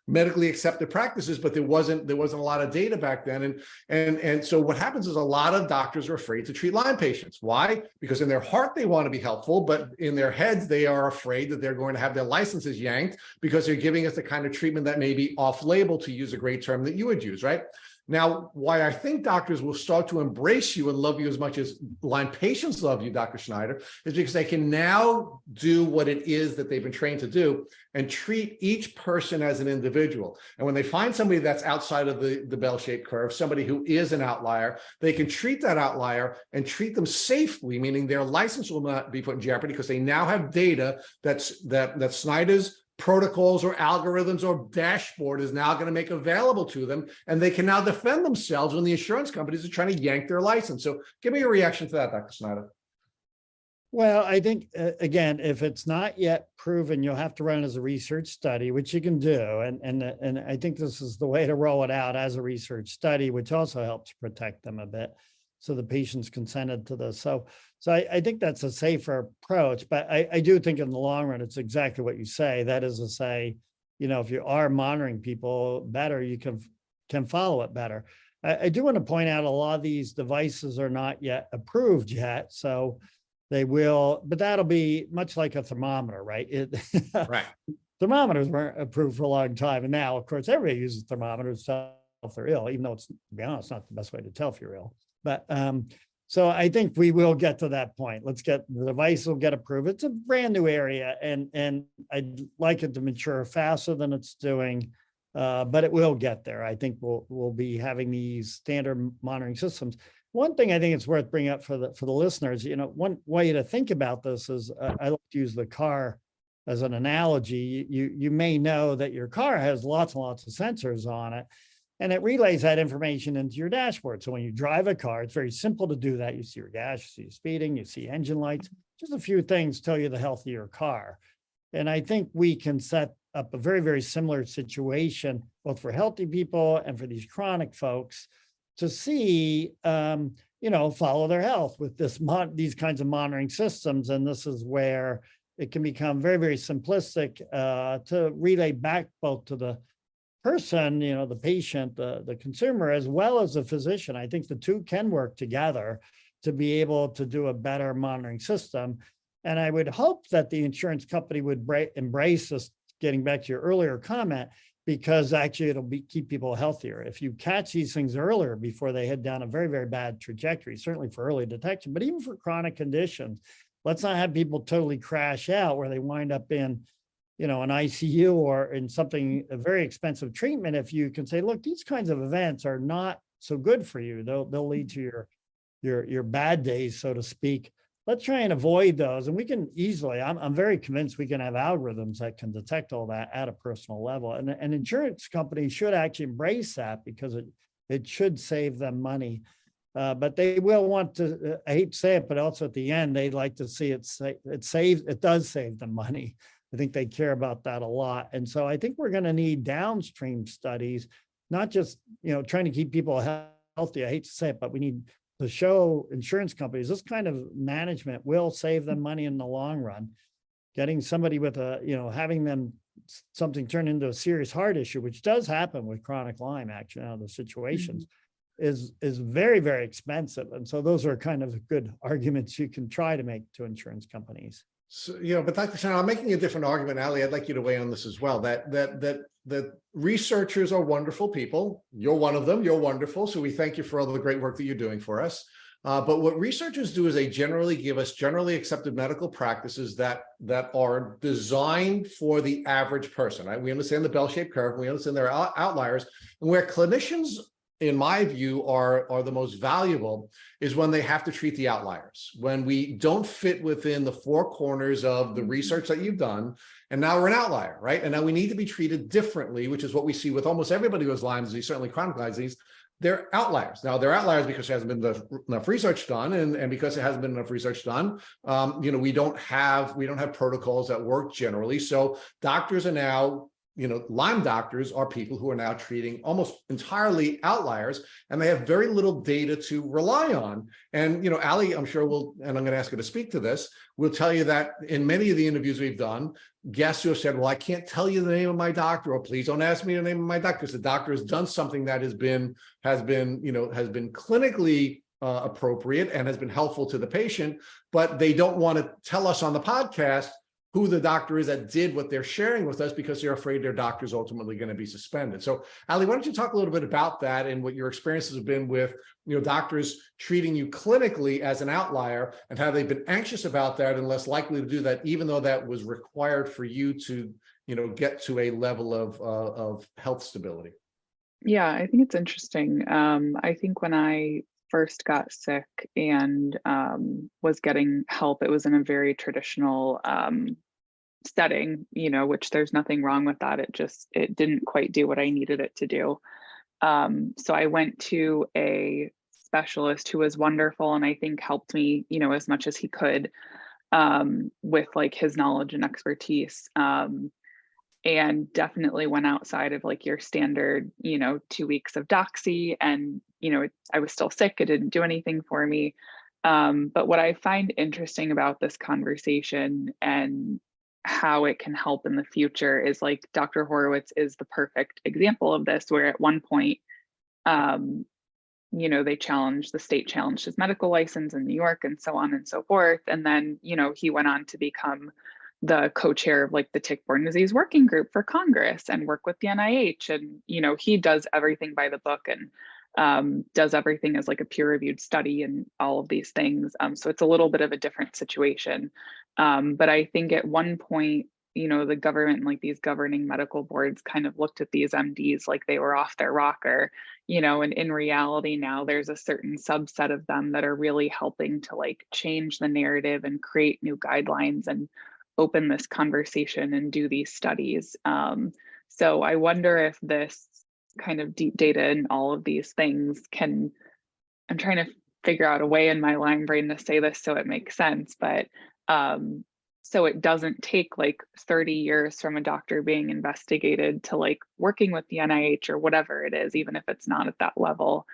medically accepted practices, but there wasn't a lot of data back then. And so what happens is a lot of doctors are afraid to treat Lyme patients. Why? Because in their heart, they want to be helpful, but in their heads, they are afraid that they're going to have their licenses yanked because they're giving us the kind of treatment that may be off-label, to use a great term that you would use, right? Now, why I think doctors will start to embrace you and love you as much as Lyme patients love you, Dr. Snyder, is because they can now do what it is that they've been trained to do and treat each person as an individual. And when they find somebody that's outside of the bell-shaped curve, somebody who is an outlier, they can treat that outlier and treat them safely, meaning their license will not be put in jeopardy because they now have data that Snyder's protocols or algorithms or dashboard is now going to make available to them, and they can now defend themselves when the insurance companies are trying to yank their license. So give me a reaction to that, Dr. Snyder. Well, I think, again, if it's not yet proven, you'll have to run it as a research study, which you can do. And I think this is the way to roll it out as a research study, which also helps protect them a bit. So the patient's consented to this. So I think that's a safer approach. But I do think in the long run, it's exactly what you say. That is to say, if you are monitoring people better, you can follow it better. I do want to point out a lot of these devices are not yet approved yet. So they will, but that'll be much like a thermometer, right? Right. Thermometers weren't approved for a long time. And now, of course, everybody uses thermometers to tell if they're ill, even though it's, to be honest, not the best way to tell if you're ill. But so I think we will get to that point. Let's get the device will get approved. It's a brand new area, and I'd like it to mature faster than it's doing, but it will get there. I think we'll be having these standard monitoring systems. One thing I think it's worth bringing up for the listeners, one way to think about this is I like to use the car as an analogy. You may know that your car has lots and lots of sensors on it, and it relays that information into your dashboard. So when you drive a car, it's very simple to do that. You see your gas, you see your speeding, you see engine lights. Just a few things tell you the health of your car. And I think we can set up a very, very similar situation, both for healthy people and for these chronic folks, to see, follow their health with these kinds of monitoring systems. And this is where it can become very, very simplistic to relay back both to the person, the patient, the consumer, as well as the physician. I think the two can work together to be able to do a better monitoring system. And I would hope that the insurance company would embrace this, getting back to your earlier comment, because actually it'll keep people healthier. If you catch these things earlier before they head down a very, very bad trajectory, certainly for early detection, but even for chronic conditions, let's not have people totally crash out where they wind up in, an ICU or in something, a very expensive treatment. If you can say, look, these kinds of events are not so good for you. They'll lead to your bad days, so to speak. Let's try and avoid those. And we can easily, I'm very convinced we can have algorithms that can detect all that at a personal level. And insurance companies should actually embrace that, because it should save them money. But they will want to, I hate to say it, but also at the end, they'd like to see it does save them money. I think they care about that a lot. And so I think we're going to need downstream studies, not just, trying to keep people healthy. I hate to say it, but we need to show insurance companies this kind of management will save them money in the long run. Getting somebody with having them something turn into a serious heart issue, which does happen with chronic Lyme, actually, the situations, is very, very expensive. And so those are kind of good arguments you can try to make to insurance companies. So, but Dr. Snyder, I'm making a different argument. Ali, I'd like you to weigh on this as well, that researchers are wonderful people. You're one of them. You're wonderful. So we thank you for all the great work that you're doing for us. But what researchers do is they generally give us generally accepted medical practices that are designed for the average person. Right? We understand the bell-shaped curve. We understand there are outliers. And where clinicians, in my view, are the most valuable is when they have to treat the outliers, when we don't fit within the four corners of the research that you've done, and now we're an outlier, right? And now we need to be treated differently, which is what we see with almost everybody who has Lyme disease, certainly chronic Lyme disease. They're outliers. Now, they're outliers because there hasn't been enough research done, and because there hasn't been enough research done, we don't have protocols that work generally. So doctors are now, Lyme doctors are people who are now treating almost entirely outliers, and they have very little data to rely on. And, Ali, I'm sure and I'm going to ask her to speak to this, will tell you that in many of the interviews we've done, guests who have said, well, I can't tell you the name of my doctor, or please don't ask me the name of my doctor, because the doctor has done something that has been clinically appropriate and has been helpful to the patient, but they don't want to tell us on the podcast who the doctor is that did what they're sharing with us, because they're afraid their doctor is ultimately going to be suspended. So, Ali, why don't you talk a little bit about that and what your experiences have been with, doctors treating you clinically as an outlier, and how they've been anxious about that and less likely to do that, even though that was required for you to, get to a level of health stability. Yeah, I think it's interesting. I think when I first got sick and was getting help, it was in a very traditional setting, which there's nothing wrong with that. It didn't quite do what I needed it to do. So I went to a specialist who was wonderful, and I think helped me, as much as he could. with like his knowledge and expertise. And definitely went outside of like your standard, 2 weeks of doxy, and I was still sick. It didn't do anything for me. But what I find interesting about this conversation and how it can help in the future is like Dr. Horowitz is the perfect example of this, where at one point, the state challenged his medical license in New York and so on and so forth. And then, he went on to become the co-chair of like the tick-borne disease working group for Congress and work with the NIH. And, he does everything by the book, and does everything as like a peer-reviewed study and all of these things. So it's a little bit of a different situation. But I think at one point, the government and like these governing medical boards kind of looked at these MDs like they were off their rocker, and in reality now there's a certain subset of them that are really helping to like change the narrative and create new guidelines and open this conversation and do these studies. So I wonder if this kind of deep data and all of these things I'm trying to figure out a way in my Lyme brain to say this so it makes sense, but so it doesn't take like 30 years from a doctor being investigated to like working with the NIH or whatever it is, even if it's not at that level,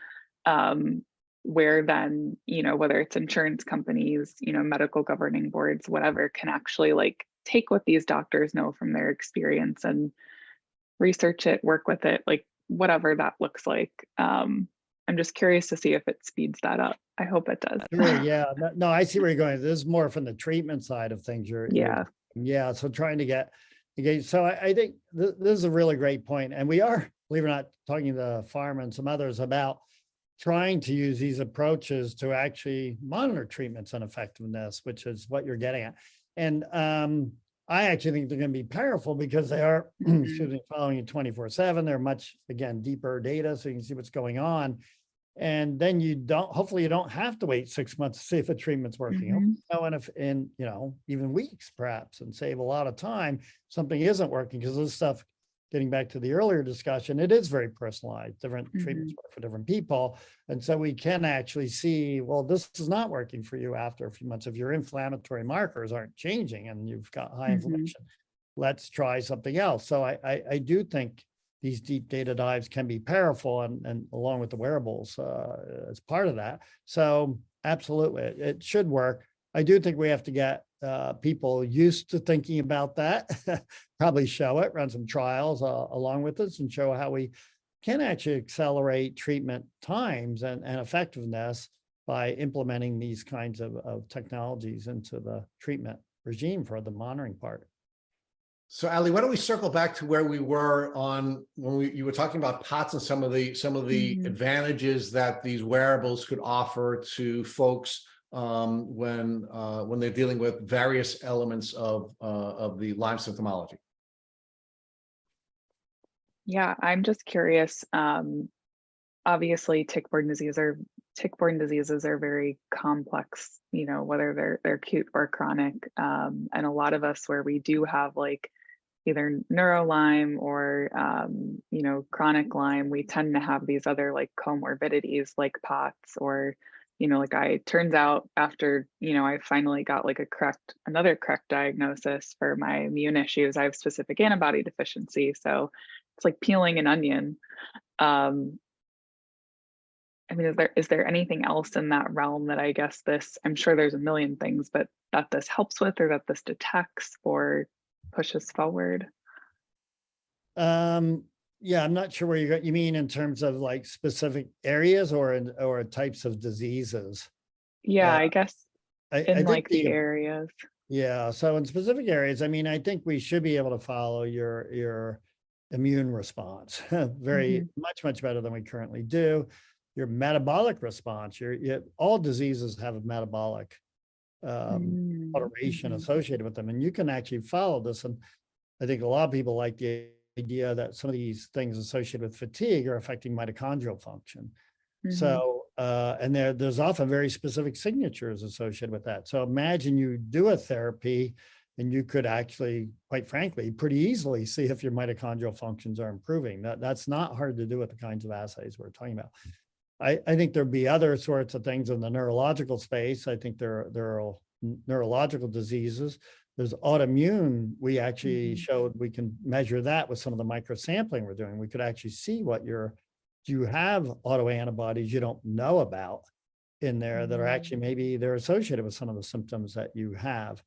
where then, whether it's insurance companies, medical governing boards, whatever, can actually like take what these doctors know from their experience and research it, work with it, like whatever that looks like. I'm just curious to see if it speeds that up. I hope it does. Sure, yeah. No, I see where you're going. This is more from the treatment side of things. Yeah. So trying to get, so I think this is a really great point. And we are, believe it or not, talking to Pharma and some others about trying to use these approaches to actually monitor treatments and effectiveness, which is what you're getting at. And I actually think they're going to be powerful because they are excuse me, following you 24/7. They're much, again, deeper data, so you can see what's going on. And then hopefully you don't have to wait 6 months to see if a treatment's working. And if even weeks perhaps, and save a lot of time, something isn't working, because this stuff, getting back to the earlier discussion, it is very personalized. Different treatments work for different people. And so we can actually see, well, this is not working for you after a few months. If your inflammatory markers aren't changing and you've got high inflammation, let's try something else. So I do think these deep data dives can be powerful, and along with the wearables as part of that. So absolutely, it should work. I do think we have to get people used to thinking about that, probably show it, run some trials along with us, and show how we can actually accelerate treatment times and effectiveness by implementing these kinds of technologies into the treatment regime for the monitoring part. So Ali, why don't we circle back to where we were on when you were talking about POTS and some of the advantages that these wearables could offer to folks when they're dealing with various elements of the Lyme symptomology. Yeah, I'm just curious. Obviously, tick-borne diseases are very complex, whether they're acute or chronic. And a lot of us, where we do have like either neuro Lyme or chronic Lyme, we tend to have these other like comorbidities like POTS, or turns out after I finally got like another correct diagnosis for my immune issues, I have specific antibody deficiency. So it's like peeling an onion. I mean, is there anything else in that realm that I guess I'm sure there's a million things, but that this helps with, or that this detects or pushes forward? Yeah, I'm not sure where you mean in terms of like specific areas or types of diseases. Yeah, I guess I in like think the areas. Yeah, so in specific areas, I mean, I think we should be able to follow your immune response very much better than we currently do. Your metabolic response, all diseases have a metabolic alteration associated with them, and you can actually follow this. And I think a lot of people like the idea that some of these things associated with fatigue are affecting mitochondrial function. So, and there's often very specific signatures associated with that. So imagine you do a therapy and you could actually, quite frankly, pretty easily see if your mitochondrial functions are improving. That's not hard to do with the kinds of assays we're talking about. I think there'll be other sorts of things in the neurological space. I think there'll neurological diseases. There's autoimmune. We actually showed we can measure that with some of the microsampling we're doing. We could actually see what do you have autoantibodies you don't know about in there that are actually maybe they're associated with some of the symptoms that you have.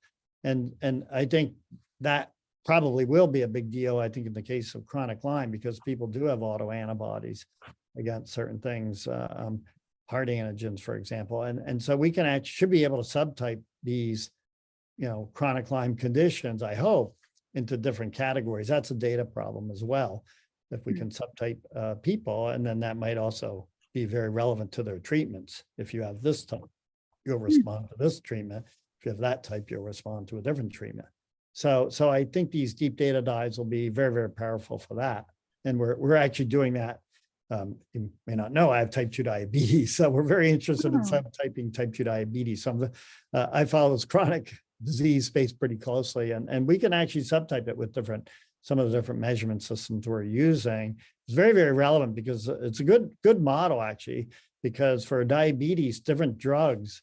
And I think that probably will be a big deal, I think, in the case of chronic Lyme, because people do have autoantibodies against certain things, heart antigens, for example. And so we can actually should be able to subtype these, chronic Lyme conditions, I hope, into different categories. That's a data problem as well, if we can subtype people, and then that might also be very relevant to their treatments. If you have this type, you'll respond to this treatment. If you have that type, you'll respond to a different treatment. So I think these deep data dyes will be very, very powerful for that. And we're actually doing that. You may not know I have type 2 diabetes, so we're very interested in subtyping type 2 diabetes. I follow this chronic disease space pretty closely, and we can actually subtype it with some of the different measurement systems we're using. It's very, very relevant because it's a good model, actually, because for diabetes, different drugs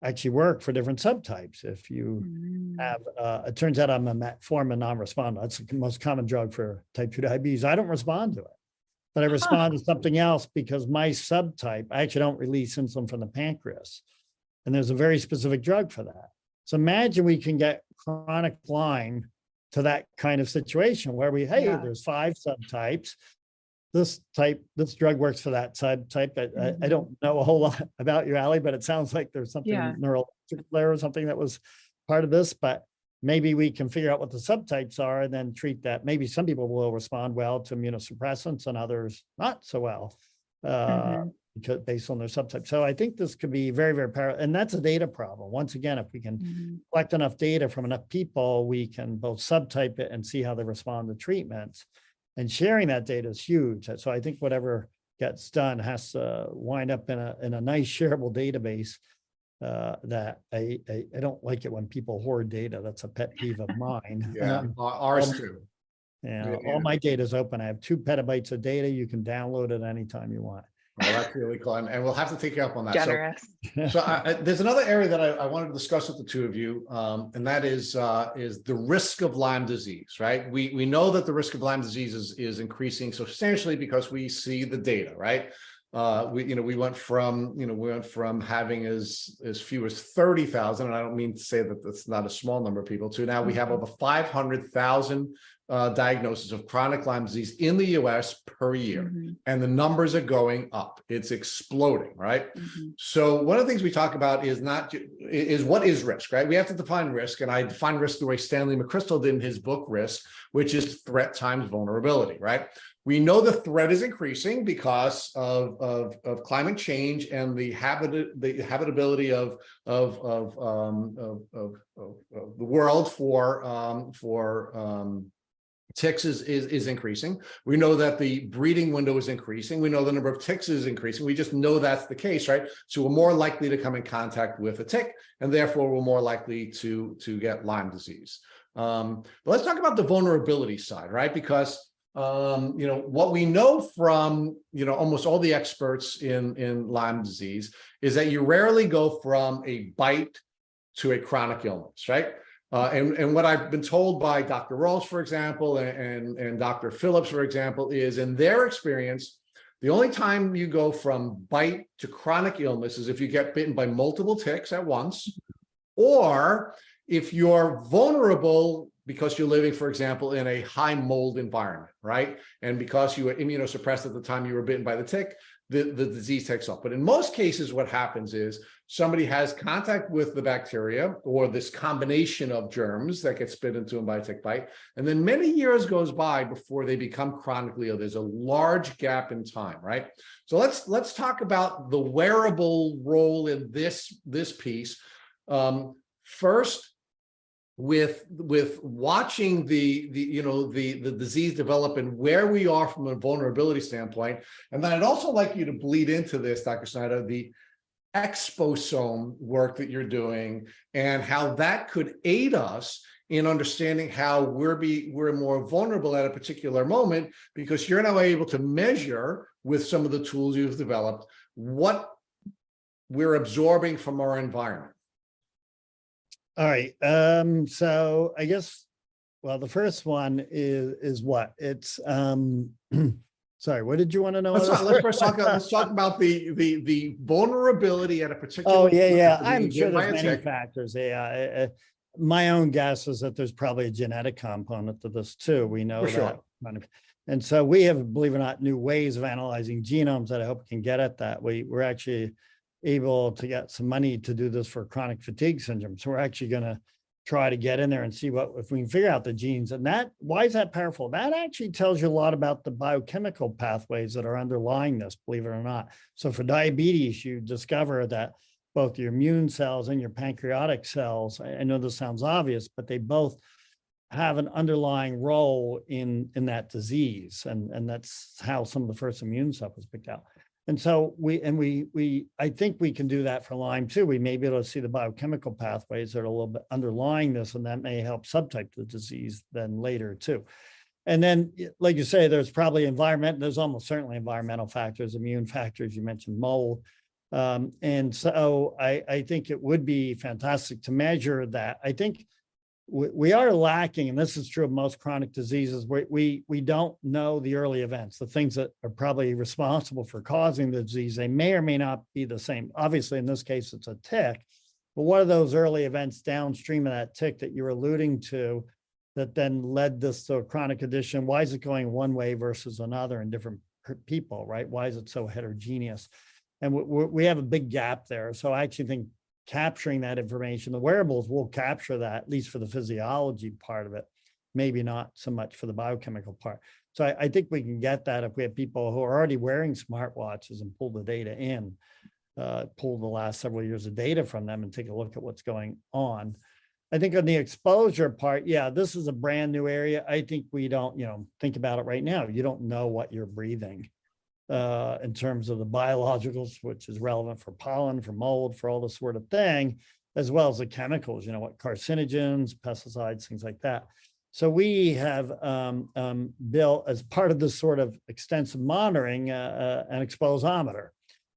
actually work for different subtypes. If you have, it turns out I'm a metformin non-responder. That's the most common drug for type 2 diabetes. I don't respond to it, but I respond to something else because my subtype, I actually don't release insulin from the pancreas. And there's a very specific drug for that. So imagine we can get chronic Lyme to that kind of situation where there's 5 subtypes. This drug works for that subtype. I don't know a whole lot about you, Ali, but it sounds like there's something neurological there or something that was part of this, but maybe we can figure out what the subtypes are and then treat that. Maybe some people will respond well to immunosuppressants and others not so well, because based on their subtype. So I think this could be very, very powerful. And that's a data problem. Once again, if we can collect enough data from enough people, we can both subtype it and see how they respond to treatments. And sharing that data is huge. So I think whatever gets done has to wind up in a nice shareable database. That I don't like it when people hoard data. That's a pet peeve of mine. Ours too. All my data is open. I have 2 petabytes of data. You can download it anytime you want. Well, that's really cool, and we'll have to take you up on that. Generous. So there's another area that I wanted to discuss with the two of you, and that is the risk of Lyme disease. Right? We know that the risk of Lyme disease is increasing substantially because we see the data. Right? We went from having as few as 30,000, and I don't mean to say that that's not a small number of people, to now we have over 500,000 diagnoses of chronic Lyme disease in the US per year. And the numbers are going up. It's exploding, right? So one of the things we talk about is what is risk, right? We have to define risk, and I define risk the way Stanley McChrystal did in his book, Risk, which is threat times vulnerability, right? We know the threat is increasing because of climate change and the habitability of the world for ticks is increasing. We know that the breeding window is increasing. We know the number of ticks is increasing. We just know that's the case, right? So we're more likely to come in contact with a tick, and therefore we're more likely to get Lyme disease. But let's talk about the vulnerability side, right? Because what we know from, almost all the experts in Lyme disease is that you rarely go from a bite to a chronic illness, right? And what I've been told by Dr. Rawls, for example, and Dr. Phillips, for example, is in their experience, the only time you go from bite to chronic illness is if you get bitten by multiple ticks at once, or if you're vulnerable because you're living, for example, in a high mold environment, right? And because you were immunosuppressed at the time you were bitten by the tick, the disease takes off. But in most cases, what happens is somebody has contact with the bacteria or this combination of germs that gets spit into them by a tick bite. And then many years goes by before they become chronically ill. There's a large gap in time, right? So let's talk about the wearable role in this piece. First, with watching the disease develop and where we are from a vulnerability standpoint. And then I'd also like you to bleed into this, Dr. Snyder, the exposome work that you're doing and how that could aid us in understanding how we're more vulnerable at a particular moment, because you're now able to measure with some of the tools you've developed what we're absorbing from our environment. All right. So I guess, well, the first one is what? It's sorry, what did you want to know? Let's first talk about, let's talk about the vulnerability at a particular Oh, yeah, time yeah. to I'm being sure bitten by there's a many tick. factors. Yeah. My own guess is that there's probably a genetic component to this too. We know For that. sure. And so we have, believe it or not, new ways of analyzing genomes that I hope can get at that. We're actually able to get some money to do this for chronic fatigue syndrome. So we're actually going to try to get in there and see what, if we can figure out the genes. And that, why is that powerful? That actually tells you a lot about the biochemical pathways that are underlying this, believe it or not. So for diabetes, you discover that both your immune cells and your pancreatic cells, I know this sounds obvious, but they both have an underlying role in that disease. And that's how some of the first immune stuff was picked out. And so I think we can do that for Lyme too. We may be able to see the biochemical pathways that are a little bit underlying this, and that may help subtype the disease then later too. And then, like you say, there's probably there's almost certainly environmental factors, immune factors, you mentioned mold. And so I think it would be fantastic to measure that. I think we are lacking, and this is true of most chronic diseases, we don't know the early events, the things that are probably responsible for causing the disease. They may or may not be the same. Obviously, in this case, it's a tick, but what are those early events downstream of that tick that you're alluding to that then led this to a chronic condition? Why is it going one way versus another in different people, right? Why is it so heterogeneous? And we have a big gap there. So I actually think capturing that information, the wearables will capture that, at least for the physiology part of it, maybe not so much for the biochemical part. So I think we can get that if we have people who are already wearing smartwatches and pull the data in, pull the last several years of data from them and take a look at what's going on. I think on the exposure part, yeah, this is a brand new area. I think we don't, think about it right now. You don't know what you're breathing in terms of the biologicals, which is relevant for pollen, for mold, for all this sort of thing, as well as the chemicals, what carcinogens, pesticides, things like that. So we have built, as part of this sort of extensive monitoring, an exposometer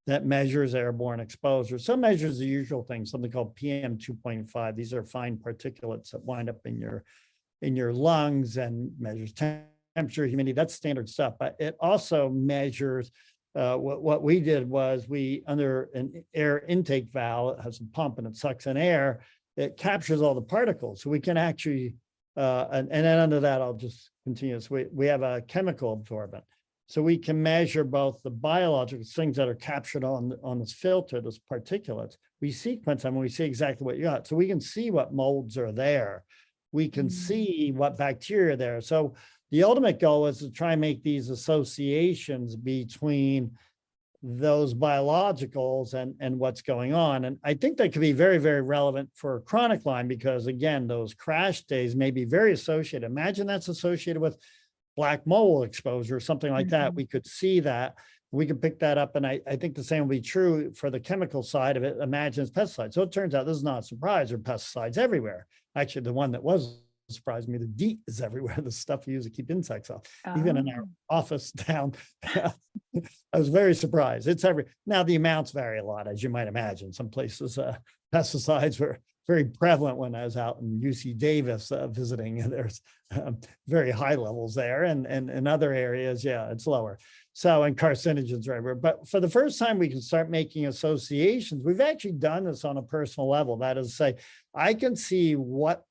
that measures airborne exposure. Some measures the usual things, something called PM 2.5. These are fine particulates that wind up in your lungs and measures temperature, humidity. That's standard stuff. But it also measures what we did was under an air intake valve, it has a pump and it sucks in air. It captures all the particles. So we can actually, and then under that, I'll just continue. So we have a chemical absorbent. So we can measure both the biological things that are captured on this filter, those particulates. We sequence them and we see exactly what you got. So we can see what molds are there. We can see what bacteria are there. So the ultimate goal is to try and make these associations between those biologicals and what's going on. And I think that could be very, very relevant for chronic Lyme because, again, those crash days may be very associated. Imagine that's associated with black mold exposure or something like that. We could see that. We could pick that up. And I think the same will be true for the chemical side of it. Imagine it's pesticides. So it turns out this is not a surprise. There are pesticides everywhere. Actually, the one that was surprised me, the DEET is everywhere. The stuff we use to keep insects off. Even in our office down, I was very surprised. It's now the amounts vary a lot, as you might imagine. Some places pesticides were very prevalent when I was out in UC Davis visiting, and there's very high levels there, and in other areas, yeah, it's lower. So, and carcinogens are everywhere. But for the first time, we can start making associations. We've actually done this on a personal level. That is to say, I can see what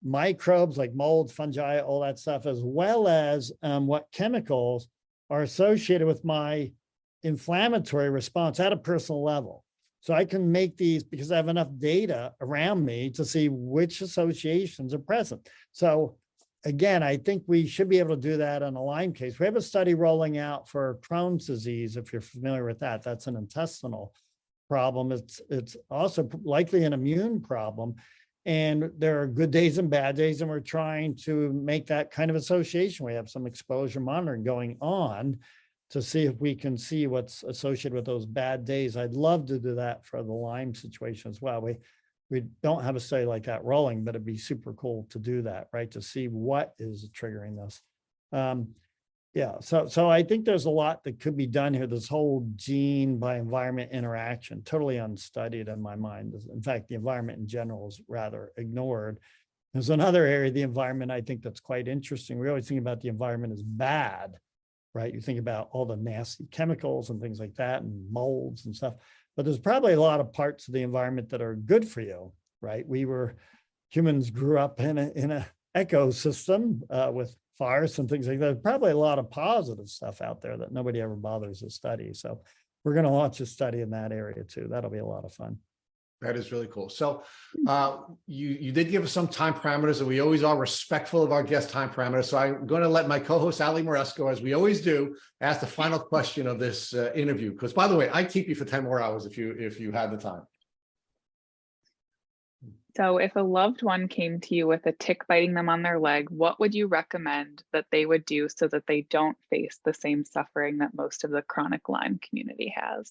microbes like mold, fungi, all that stuff, as well as what chemicals are associated with my inflammatory response at a personal level. So I can make these because I have enough data around me to see which associations are present. So again, I think we should be able to do that on a Lyme case. We have a study rolling out for Crohn's disease, if you're familiar with that. That's an intestinal problem. It's also likely an immune problem. And there are good days and bad days, and we're trying to make that kind of association. We have some exposure monitoring going on to see if we can see what's associated with those bad days. I'd love to do that for the Lyme situation as well. We don't have a study like that rolling, but it'd be super cool to do that, right? To see what is triggering this. Yeah, so I think there's a lot that could be done here. This whole gene by environment interaction, totally unstudied in my mind. In fact, the environment in general is rather ignored. There's another area of the environment I think that's quite interesting. We always think about the environment as bad, right? You think about all the nasty chemicals and things like that and molds and stuff, but there's probably a lot of parts of the environment that are good for you, right? Humans grew up in a ecosystem with forests and things like that. There's probably a lot of positive stuff out there that nobody ever bothers to study. So we're going to launch a study in that area too. That'll be a lot of fun. That is really cool. So you did give us some time parameters, and we always are respectful of our guest time parameters. So I'm going to let my co-host Ali Moresco, as we always do, ask the final question of this interview. Because, by the way, I'd keep you for 10 more hours if you had the time. So if a loved one came to you with a tick biting them on their leg, what would you recommend that they would do so that they don't face the same suffering that most of the chronic Lyme community has?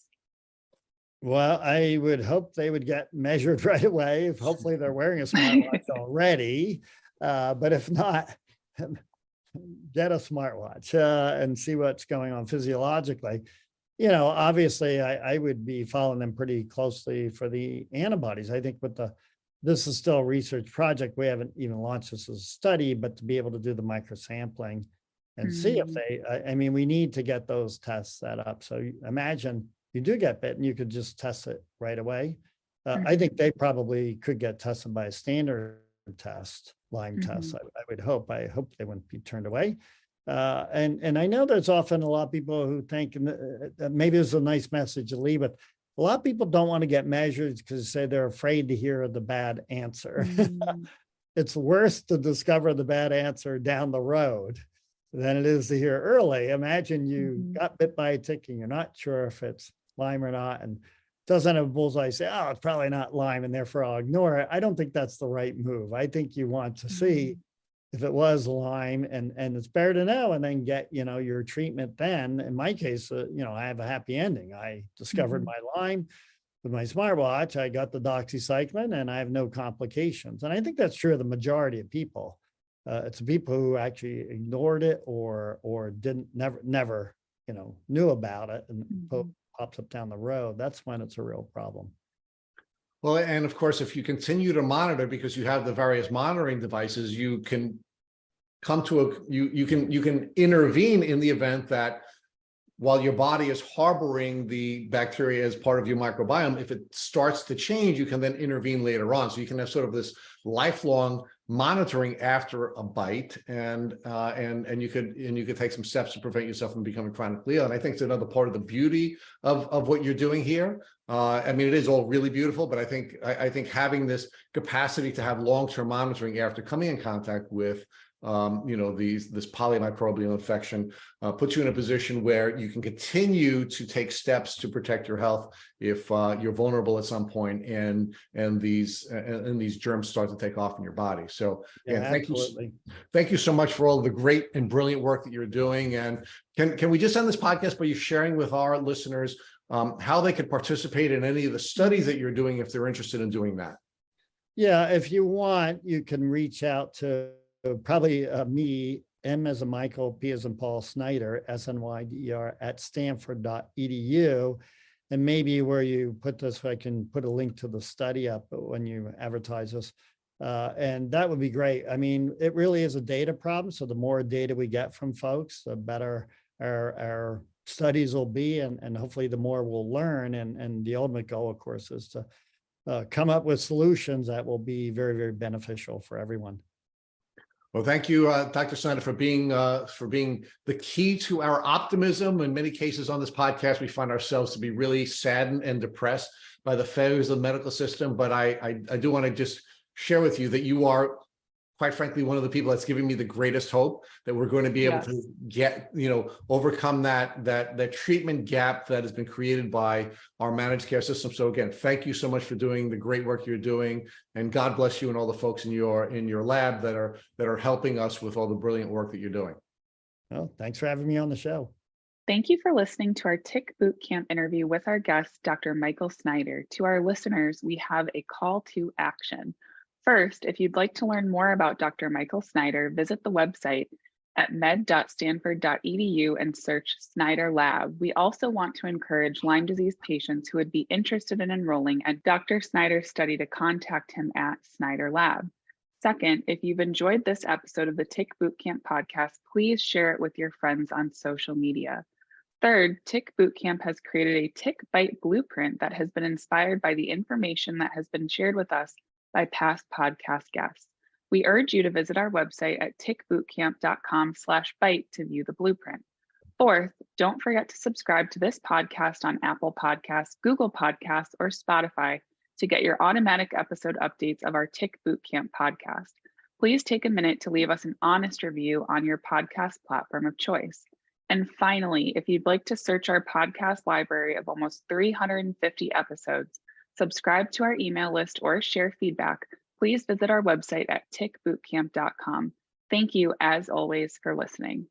Well, I would hope they would get measured right away. Hopefully they're wearing a smartwatch already. But if not, get a smartwatch and see what's going on physiologically. Obviously I would be following them pretty closely for the antibodies. I think this is still a research project. We haven't even launched this as a study, but to be able to do the microsampling and see if we need to get those tests set up. So imagine you do get bitten, you could just test it right away. I think they probably could get tested by a standard test, Lyme test. I would hope. I hope they wouldn't be turned away. And I know there's often a lot of people who think, maybe it's a nice message to leave with, a lot of people don't want to get measured because they say they're afraid to hear the bad answer. It's worse to discover the bad answer down the road than it is to hear early. Imagine you got bit by a tick and you're not sure if it's Lyme or not, and doesn't have a bullseye, say, oh, it's probably not Lyme, and therefore I'll ignore it. I don't think that's the right move. I think you want to see if it was Lyme, and it's better to know and then get, your treatment then. In my case, I have a happy ending. I discovered my Lyme with my smartwatch. I got the doxycycline and I have no complications. And I think that's true of the majority of people. It's the people who actually ignored it or never knew about it and pops up down the road. That's when it's a real problem. Well, and of course, if you continue to monitor, because you have the various monitoring devices, you can come to you can intervene in the event that while your body is harboring the bacteria as part of your microbiome, if it starts to change, you can then intervene later on. So you can have sort of this lifelong monitoring after a bite, and you could take some steps to prevent yourself from becoming chronically ill. And I think it's another part of the beauty of what you're doing here. It is all really beautiful, but I think having this capacity to have long-term monitoring after coming in contact with this polymicrobial infection puts you in a position where you can continue to take steps to protect your health if you're vulnerable at some point and these germs start to take off in your body. So thank you so much for all the great and brilliant work that you're doing. And can we just end this podcast by you sharing with our listeners how they could participate in any of the studies that you're doing if they're interested in doing that? Yeah, if you want, you can reach out to probably me, M as in Michael, P as in Paul, Snyder, SNYDER at stanford.edu. And maybe where you put this, I can put a link to the study up when you advertise this. And that would be great. It really is a data problem. So the more data we get from folks, the better our studies will be, and hopefully the more we'll learn. And the ultimate goal, of course, is to come up with solutions that will be very, very beneficial for everyone. Well, thank you, Dr. Snyder, for being the key to our optimism. In many cases on this podcast, we find ourselves to be really saddened and depressed by the failures of the medical system. But I do want to just share with you that you are, quite frankly, one of the people that's giving me the greatest hope that we're going to be able to get, overcome that treatment gap that has been created by our managed care system. So again, thank you so much for doing the great work you're doing, and God bless you and all the folks in your lab that are helping us with all the brilliant work that you're doing. Well, thanks for having me on the show. Thank you for listening to our Tick Bootcamp interview with our guest, Dr. Michael Snyder. To our listeners, we have a call to action. First, if you'd like to learn more about Dr. Michael Snyder, visit the website at med.stanford.edu and search Snyder Lab. We also want to encourage Lyme disease patients who would be interested in enrolling at Dr. Snyder's study to contact him at Snyder Lab. Second, if you've enjoyed this episode of the Tick Bootcamp podcast, please share it with your friends on social media. Third, Tick Bootcamp has created a tick bite blueprint that has been inspired by the information that has been shared with us by past podcast guests. We urge you to visit our website at tickbootcamp.com/bite to view the blueprint. Fourth, don't forget to subscribe to this podcast on Apple Podcasts, Google Podcasts, or Spotify to get your automatic episode updates of our Tick Bootcamp podcast. Please take a minute to leave us an honest review on your podcast platform of choice. And finally, if you'd like to search our podcast library of almost 350 episodes, subscribe to our email list, or share feedback, please visit our website at tickbootcamp.com. Thank you, as always, for listening.